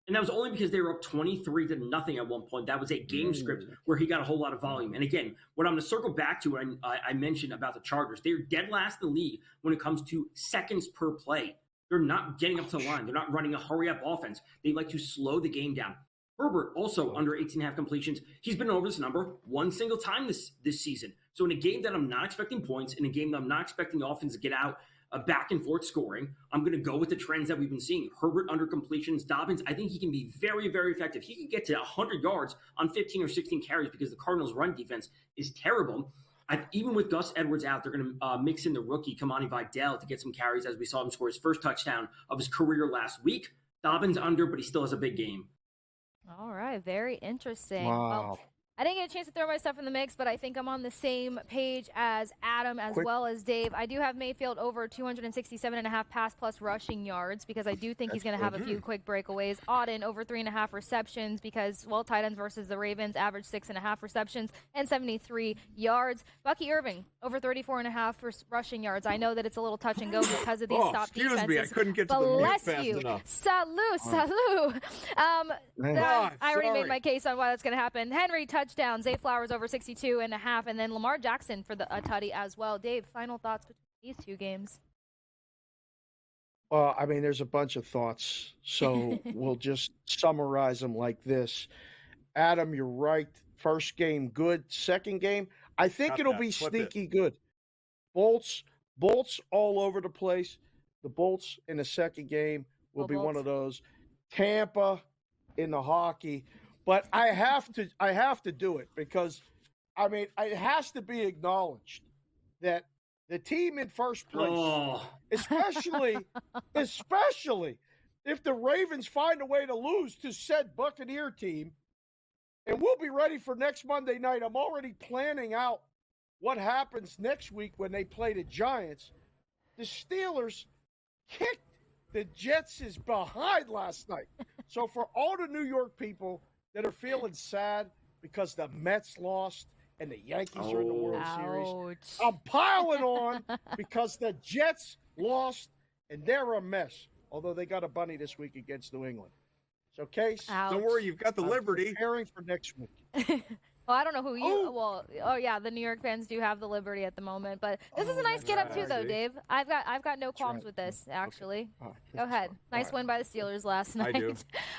And that was only because they were up 23-0 at one point. That was a game script where he got a whole lot of volume. And again, what I'm going to circle back to, when I mentioned about the Chargers, they're dead last in the league when it comes to seconds per play. They're not getting up to the line. They're not running a hurry-up offense. They like to slow the game down. Herbert also under 18.5 completions. He's been over this number 1 single time this season. So in a game that I'm not expecting points, in a game that I'm not expecting the offense to get out, back and forth scoring, I'm going to go with the trends that we've been seeing. Herbert under completions. Dobbins, I think he can be very, very effective. He can get to 100 yards on 15 or 16 carries because the Cardinals' run defense is terrible. Even with Gus Edwards out, they're going to mix in the rookie, Kamani Vidal, to get some carries, as we saw him score his first touchdown of his career last week. Dobbins under, but he still has a big game. All right, very interesting. Wow. Well, I didn't get a chance to throw my stuff in the mix, but I think I'm on the same page as Adam as well as Dave. I do have Mayfield over 267.5 pass plus rushing yards because I do think he's going to have a few quick breakaways. Auden over 3.5 receptions because, well, tight ends versus the Ravens average 6.5 receptions and 73 yards. Bucky Irving over 34.5 rushing yards. I know that it's a little touch and go because of these stop defenses. Excuse me, I couldn't get to the mute fast enough. Salut. I already made my case on why that's going to happen. Henry touchdown. Zay Flowers over 62.5, and then Lamar Jackson for the tutty as well. Dave, final thoughts between these 2 games? Well, I mean, there's a bunch of thoughts, so we'll just summarize them like this. Adam, you're right. First game, good. Second game, I think it'll be sneaky good. Bolts all over the place. The Bolts in the second game will be one of those. Tampa in the hockey. But I have to do it because, I mean, it has to be acknowledged that the team in first place, especially if the Ravens find a way to lose to said Buccaneer team, and we'll be ready for next Monday night. I'm already planning out what happens next week when they play the Giants. The Steelers kicked the Jets' behind last night. So for all the New York people that are feeling sad because the Mets lost and the Yankees are in the World Series, I'm piling on because the Jets lost and they're a mess, although they got a bunny this week against New England. So, Case, don't worry, you've got the Liberty. Preparing for next week. Well, I don't know who you. Well, yeah, the New York fans do have the Liberty at the moment, but this is a nice get up too, though, Dave. I've got no qualms with this actually. Go ahead. Nice win by the Steelers last night. I do.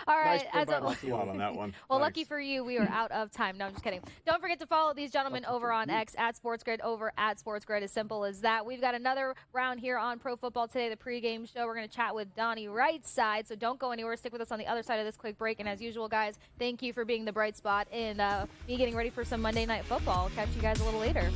All right. Nice a lot on that one. Well, lucky for you, we are out of time. No, I'm just kidding. Don't forget to follow these gentlemen over on X at SportsGrid, over at SportsGrid. As simple as that. We've got another round here on Pro Football Today, the pregame show. We're going to chat with Donnie Right Side, so don't go anywhere. Stick with us on the other side of this quick break. And as usual, guys, thank you for being the bright spot in me getting ready for some Monday Night Football. I'll catch you guys a little later.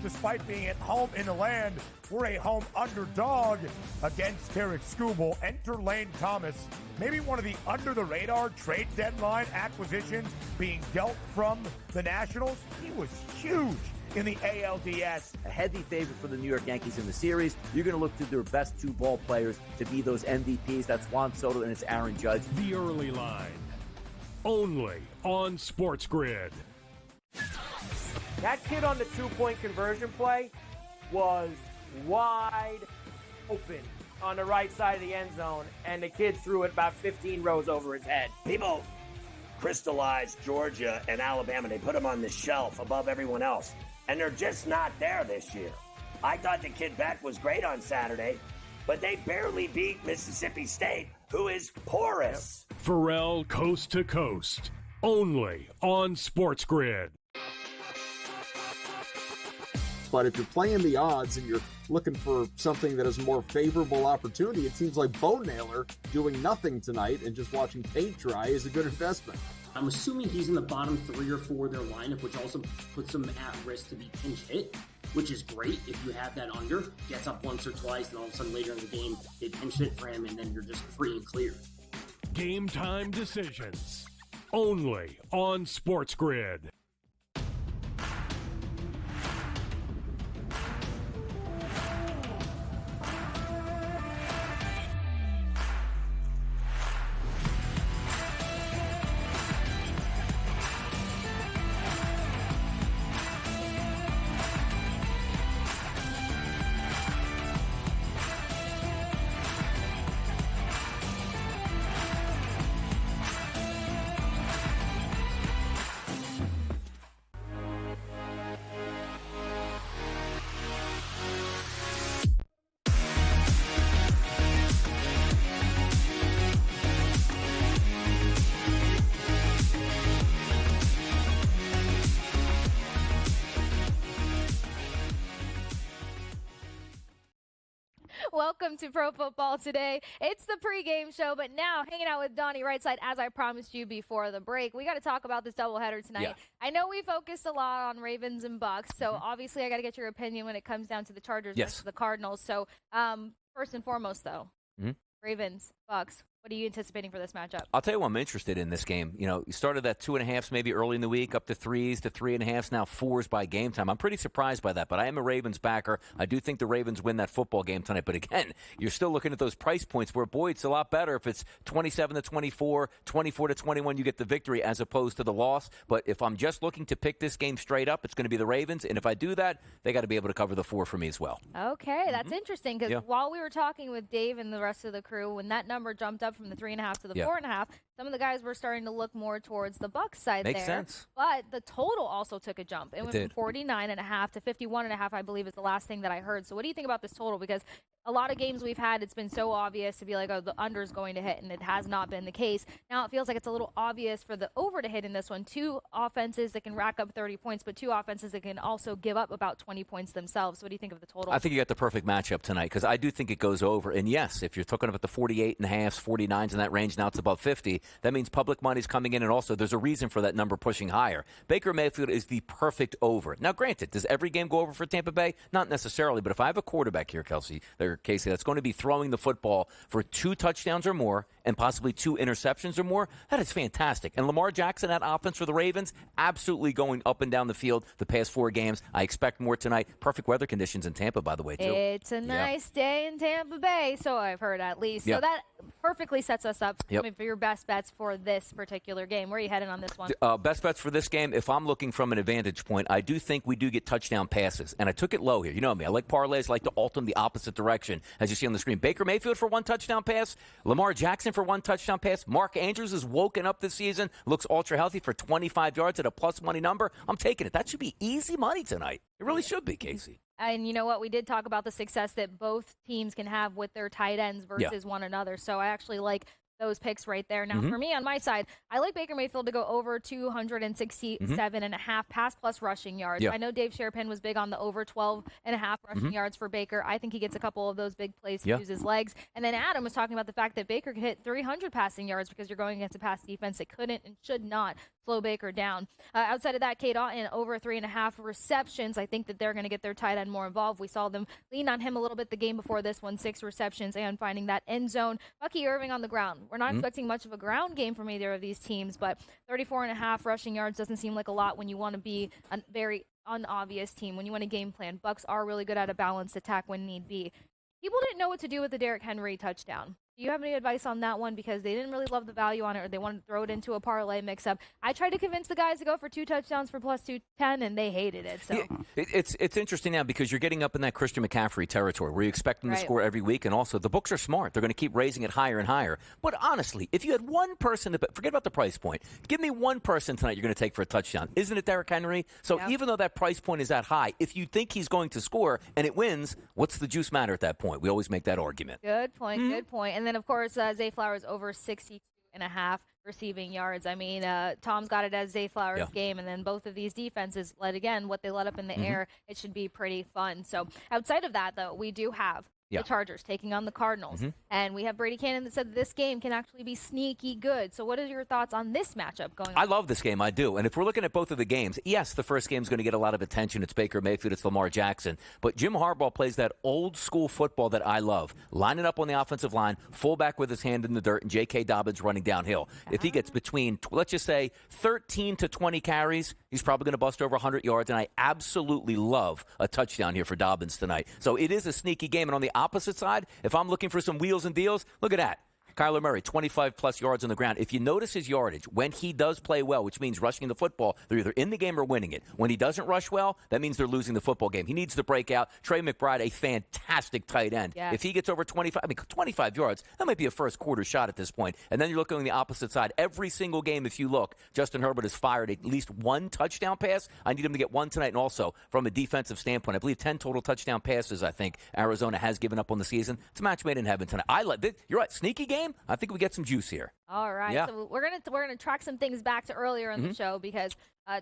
despite being at home in the land, we're a home underdog against Tarek Skubal. Enter Lane Thomas, maybe one of the under-the-radar trade deadline acquisitions being dealt from the Nationals. He was huge in the ALDS. A heavy favorite for the New York Yankees in the series. You're going to look to their best two ball players to be those MVPs. That's Juan Soto and it's Aaron Judge. The Early Line, only on SportsGrid. That kid on the two-point conversion play was wide open on the right side of the end zone, and the kid threw it about 15 rows over his head. People crystallized Georgia and Alabama. They put them on the shelf above everyone else, and they're just not there this year. I thought the kid Beck was great on Saturday, but they barely beat Mississippi State, who is porous. Pharrell Coast to Coast, only on SportsGrid. But if you're playing the odds and you're looking for something that is a more favorable opportunity, it seems like Bo Naylor doing nothing tonight and just watching paint dry is a good investment. I'm assuming he's in the bottom 3 or 4 of their lineup, which also puts him at risk to be pinch hit, which is great if you have that under. Gets up once or twice, and all of a sudden later in the game, they pinch hit for him, and then you're just free and clear. Game time decisions, only on SportsGrid. Welcome to Pro Football Today. It's the pregame show, but now hanging out with Donnie Rightside, as I promised you before the break. We got to talk about this doubleheader tonight. Yeah. I know we focused a lot on Ravens and Bucks, so obviously I got to get your opinion when it comes down to the Chargers versus the Cardinals. So first and foremost, though, Ravens, Bucks. What are you anticipating for this matchup? I'll tell you what I'm interested in this game. You know, you started at 2.5s maybe early in the week, up to 3s to 3.5s, now 4s by game time. I'm pretty surprised by that, but I am a Ravens backer. I do think the Ravens win that football game tonight. But again, you're still looking at those price points where, boy, it's a lot better if it's 27-24, 24-21, you get the victory as opposed to the loss. But if I'm just looking to pick this game straight up, it's going to be the Ravens. And if I do that, they got to be able to cover the 4 for me as well. Okay, that's interesting because while we were talking with Dave and the rest of the crew, when that number jumped up from the 3.5 to the 4.5, some of the guys were starting to look more towards the Bucs side. Makes sense. But the total also took a jump. It went from 49.5 to 51.5, I believe is the last thing that I heard. So what do you think about this total? Because a lot of games we've had, it's been so obvious to be like, oh, the under is going to hit, and it has not been the case. Now it feels like it's a little obvious for the over to hit in this one. 2 offenses that can rack up 30 points, but 2 offenses that can also give up about 20 points themselves. So what do you think of the total? I think you got the perfect matchup tonight because I do think it goes over. And yes, if you're talking about the 48.5s, 49s in that range, now it's above 50, that means public money's coming in, and also there's a reason for that number pushing higher. Baker Mayfield is the perfect over. Now, granted, does every game go over for Tampa Bay? Not necessarily, but if I have a quarterback here, Kasey, that's going to be throwing the football for 2 touchdowns or more and possibly 2 interceptions or more, that is fantastic. And Lamar Jackson, that offense for the Ravens, absolutely going up and down the field the past 4 games. I expect more tonight. Perfect weather conditions in Tampa, by the way, too. It's a nice day in Tampa Bay, so I've heard at least. So that perfectly sets us up for your best bets for this particular game. Where are you heading on this one? Best bets for this game, if I'm looking from an advantage point, I do think we do get touchdown passes. And I took it low here. You know me. I like parlays, like to alt them the opposite direction, as you see on the screen. Baker Mayfield for 1 touchdown pass. Lamar Jackson for 1 touchdown pass. Mark Andrews is woken up this season. Looks ultra healthy for 25 yards at a plus money number. I'm taking it. That should be easy money tonight. It really should be, Kasey. And you know what? We did talk about the success that both teams can have with their tight ends versus one another. So I actually like those picks right there. Now, for me on my side, I like Baker Mayfield to go over 267.5 pass plus rushing yards. I know Dave Sharapan was big on the over 12.5 rushing yards for Baker. I think he gets a couple of those big plays to use his legs. And then Adam was talking about the fact that Baker could hit 300 passing yards because you're going against a pass defense that couldn't and should not slow Baker down. Outside of that, Cade Otton over 3.5 receptions. I think that they're going to get their tight end more involved. We saw them lean on him a little bit the game before this one, 6 receptions and finding that end zone. Bucky Irving on the ground. We're not expecting much of a ground game from either of these teams, but 34.5 rushing yards doesn't seem like a lot when you want to be a very unobvious team, when you want a game plan. Bucks are really good at a balanced attack when need be. People didn't know what to do with the Derrick Henry touchdown. Do you have any advice on that one? Because they didn't really love the value on it, or they wanted to throw it into a parlay mix-up. I tried to convince the guys to go for 2 touchdowns for plus 210, and they hated it. So it's interesting now because you're getting up in that Christian McCaffrey territory where you expect him to score every week, and also the books are smart. They're going to keep raising it higher and higher. But honestly, if you had one person, forget about the price point. Give me one person tonight you're going to take for a touchdown. Isn't it Derrick Henry? So even though that price point is that high, if you think he's going to score and it wins, what's the juice matter at that point? We always make that argument. Good point, good point. And then, of course, Zay Flowers over 62.5 receiving yards. I mean, Tom's got it as Zay Flowers' game, and then both of these defenses let what they let up in the air. It should be pretty fun. So outside of that, though, we do have the Chargers taking on the Cardinals. And we have Brady Cannon that said that this game can actually be sneaky good. So what are your thoughts on this matchup going on? I love this game. I do. And if we're looking at both of the games, yes, the first game is going to get a lot of attention. It's Baker Mayfield. It's Lamar Jackson. But Jim Harbaugh plays that old school football that I love. Lining up on the offensive line, fullback with his hand in the dirt, and J.K. Dobbins running downhill. If he gets between, let's just say, 13 to 20 carries, he's probably going to bust over 100 yards. And I absolutely love a touchdown here for Dobbins tonight. So it is a sneaky game. And on the opposite side, if I'm looking for some wheels and deals, look at that. Kyler Murray, 25-plus yards on the ground. If you notice his yardage, when he does play well, which means rushing the football, they're either in the game or winning it. When he doesn't rush well, that means they're losing the football game. He needs to break out. Trey McBride, a fantastic tight end. Yes. If he gets over 25 yards, that might be a first-quarter shot at this point. And then you're looking on the opposite side. Every single game, if you look, Justin Herbert has fired at least one touchdown pass. I need him to get one tonight. And also, from a defensive standpoint, I believe 10 total touchdown passes, I think, Arizona has given up on the season. It's a match made in heaven tonight. You're right. Sneaky game. I think we get some juice here. All right. Yeah. So we're gonna track some things back to earlier in the show because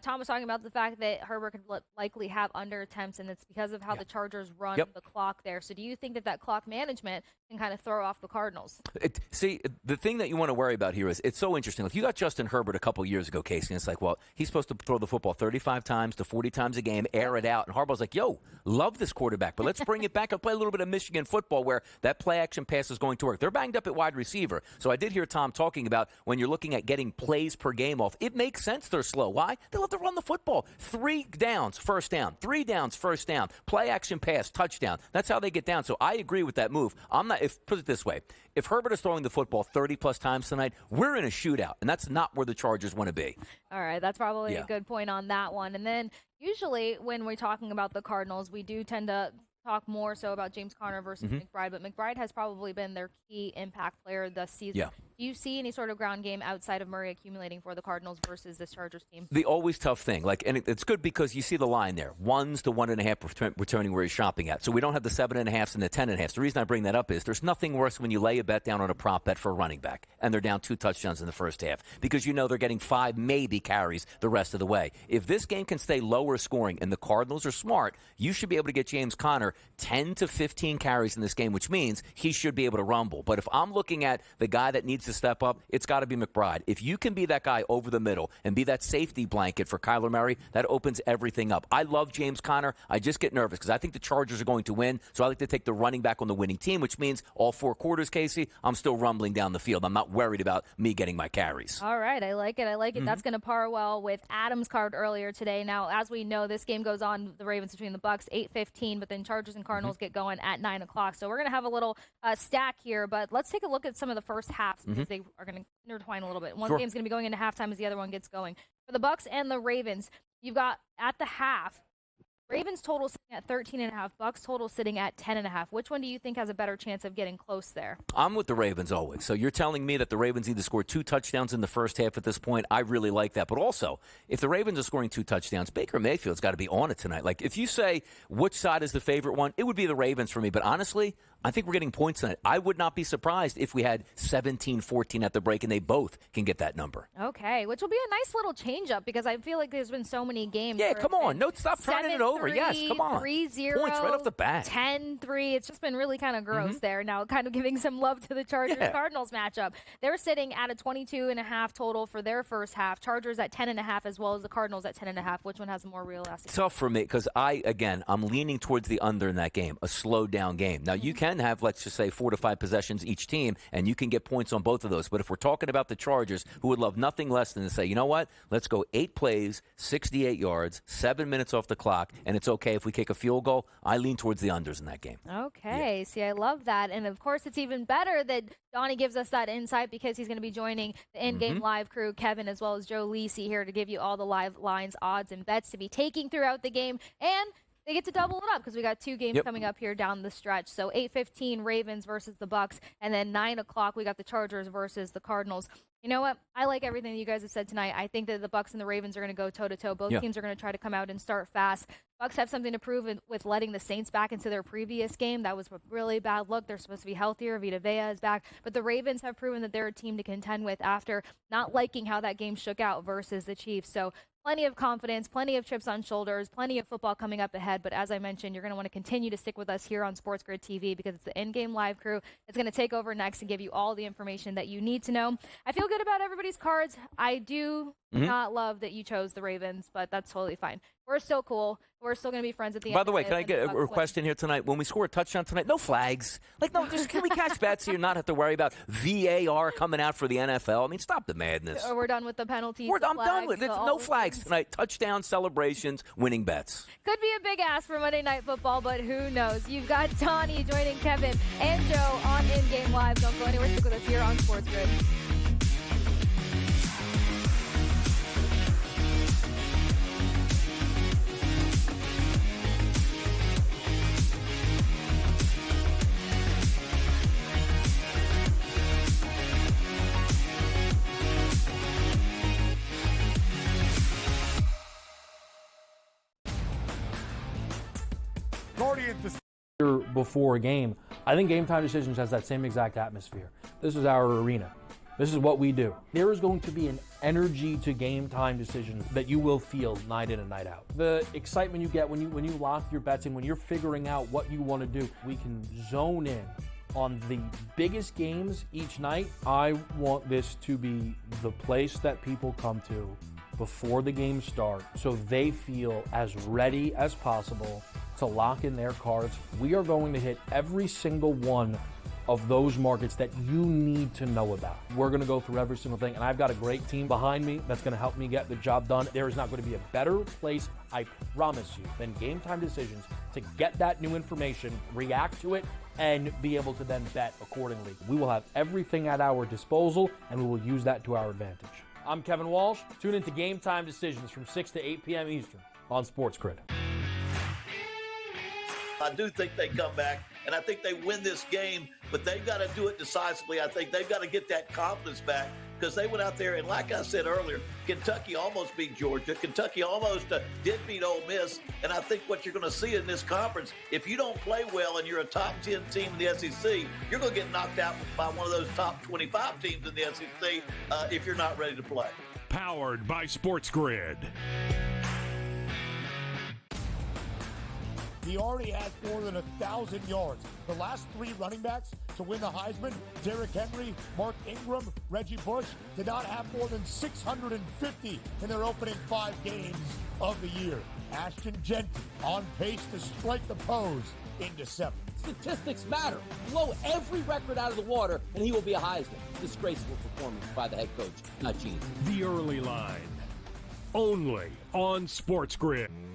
Tom was talking about the fact that Herbert could likely have under attempts, and it's because of how the Chargers run the clock there. So do you think that clock management can kind of throw off the Cardinals? See, the thing that you want to worry about here is it's so interesting. Like you got Justin Herbert a couple years ago, Kasey, and it's like, well, he's supposed to throw the football 35 times to 40 times a game, air it out. And Harbaugh's like, yo, love this quarterback, but let's bring it back and play a little bit of Michigan football where that play-action pass is going to work. They're banged up at wide receiver. So I did hear Tom talking about when you're looking at getting plays per game off, it makes sense they're slow. Why? They love to run the football. 3 downs, first down. 3 downs, first down. Play-action pass, touchdown. That's how they get down. So I agree with that move. Put it this way. If Herbert is throwing the football 30-plus times tonight, we're in a shootout, and that's not where the Chargers want to be. All right, that's probably a good point on that one. And then usually when we're talking about the Cardinals, we do tend to talk more so about James Conner versus McBride, but McBride has probably been their key impact player this season. Yeah. Do you see any sort of ground game outside of Murray accumulating for the Cardinals versus this Chargers team? The always tough thing, and it's good because you see the line there, 1s to 1.5 returning where he's shopping at. So we don't have the 7.5s and the 10.5s. The reason I bring that up is there's nothing worse when you lay a bet down on a prop bet for a running back, and they're down 2 touchdowns in the first half because you know they're getting 5 maybe carries the rest of the way. If this game can stay lower scoring and the Cardinals are smart, you should be able to get James Conner 10 to 15 carries in this game, which means he should be able to rumble. But if I'm looking at the guy that needs to step up, it's got to be McBride. If you can be that guy over the middle and be that safety blanket for Kyler Murray, that opens everything up. I love James Conner. I just get nervous because I think the Chargers are going to win, so I like to take the running back on the winning team, which means all 4 quarters, Kasey, I'm still rumbling down the field. I'm not worried about me getting my carries. All right, I like it. That's going to par well with Adam's card earlier today. Now, as we know, this game goes on, the Ravens between the Bucks, 8:15, but then Chargers and Cardinals get going at 9 o'clock. So we're going to have a little stack here, but let's take a look at some of the first halves because they are going to intertwine a little bit. One game's going to be going into halftime as the other one gets going. For the Bucks and the Ravens, you've got at the half, Ravens total sitting at 13.5, Bucks total sitting at 10.5. Which one do you think has a better chance of getting close there? I'm with the Ravens always. So you're telling me that the Ravens need to score 2 touchdowns in the first half at this point. I really like that. But also, if the Ravens are scoring 2 touchdowns, Baker Mayfield's got to be on it tonight. Like, if you say which side is the favorite one, it would be the Ravens for me. But honestly, I think we're getting points on it. I would not be surprised if we had 17-14 at the break, and they both can get that number. Okay, which will be a nice little change-up because I feel like there's been so many games. Yeah, come on. No, stop turning it over. Yes, come on. 3-0, points right off the bat. 10-3. It's just been really kind of gross there. Now kind of giving some love to the Chargers-Cardinals matchup. They're sitting at a 22.5 total for their first half. Chargers at 10.5 as well as the Cardinals at 10.5. Which one has a more realistic? Tough for me because I'm leaning towards the under in that game, a slowed-down game. Now, you can have, let's just say, 4 to 5 possessions each team, and you can get points on both of those. But if we're talking about the Chargers, who would love nothing less than to say, you know what, let's go 8 plays, 68 yards, 7 minutes off the clock, and it's okay if we kick a field goal, I lean towards the unders in that game. Okay, See, I love that. And, of course, it's even better that Donnie gives us that insight because he's going to be joining the in-game live crew, Kevin, as well as Joe Lisi here to give you all the live lines, odds, and bets to be taking throughout the game. And they get to double it up because we got 2 games coming up here down the stretch. So 8:15 Ravens versus the Bucks, and then 9 o'clock we got the Chargers versus the Cardinals. You know what? I like everything that you guys have said tonight. I think that the Bucks and the Ravens are going to go toe-to-toe. Both teams are going to try to come out and start fast. Bucks have something to prove with letting the Saints back into their previous game. That was a really bad look. They're supposed to be healthier. Vita Vea is back. But the Ravens have proven that they're a team to contend with after not liking how that game shook out versus the Chiefs. So plenty of confidence, plenty of chips on shoulders, plenty of football coming up ahead. But as I mentioned, you're going to want to continue to stick with us here on SportsGrid TV because it's the in-game live crew. It's going to take over next and give you all the information that you need to know. I feel good about everybody's cards. I do not love that you chose the Ravens, but that's totally fine. We're still cool. We're still going to be friends at the end. By the way, can I get a request in here tonight? When we score a touchdown tonight, no flags. Just can we catch bets here, not have to worry about VAR coming out for the NFL? I mean, stop the madness. We're done with the penalties. I'm done with it. No flags tonight. Touchdown celebrations, winning bets. Could be a big ask for Monday Night Football, but who knows? You've got Donnie joining Kevin and Joe on In-Game Live. Don't go anywhere. Stick with us here on SportsGrid. Before a game, I think Game Time Decisions has that same exact atmosphere. This is our arena. This is what we do. There is going to be an energy to Game Time Decisions that you will feel night in and night out. The excitement you get when you lock your bets in, when you're figuring out what you want to do, we can zone in on the biggest games each night. I want this to be the place that people come to before the games start so they feel as ready as possible to lock in their cards. We are going to hit every single one of those markets that you need to know about. We're going to go through every single thing, and I've got a great team behind me that's going to help me get the job done. There is not going to be a better place, I promise you, than Game Time Decisions to get that new information, react to it, and be able to then bet accordingly. We will have everything at our disposal, and we will use that to our advantage. I'm Kevin Walsh. Tune into Game Time Decisions from 6 to 8 p.m. Eastern on SportsGrid. I do think they come back, and I think they win this game, but they've got to do it decisively. I think they've got to get that confidence back because they went out there, and like I said earlier, Kentucky almost beat Georgia. Kentucky almost did beat Ole Miss, and I think what you're going to see in this conference, if you don't play well and you're a top 10 team in the SEC, you're going to get knocked out by one of those top 25 teams in the SEC if you're not ready to play. Powered by SportsGrid. He already has more than 1,000 yards. The last 3 running backs to win the Heisman, Derrick Henry, Mark Ingram, Reggie Bush, did not have more than 650 in their opening 5 games of the year. Ashton Genty on pace to strike the pose in December. Statistics matter. Blow every record out of the water, and he will be a Heisman. Disgraceful performance by the head coach, not genius. The Early Line, only on SportsGrid.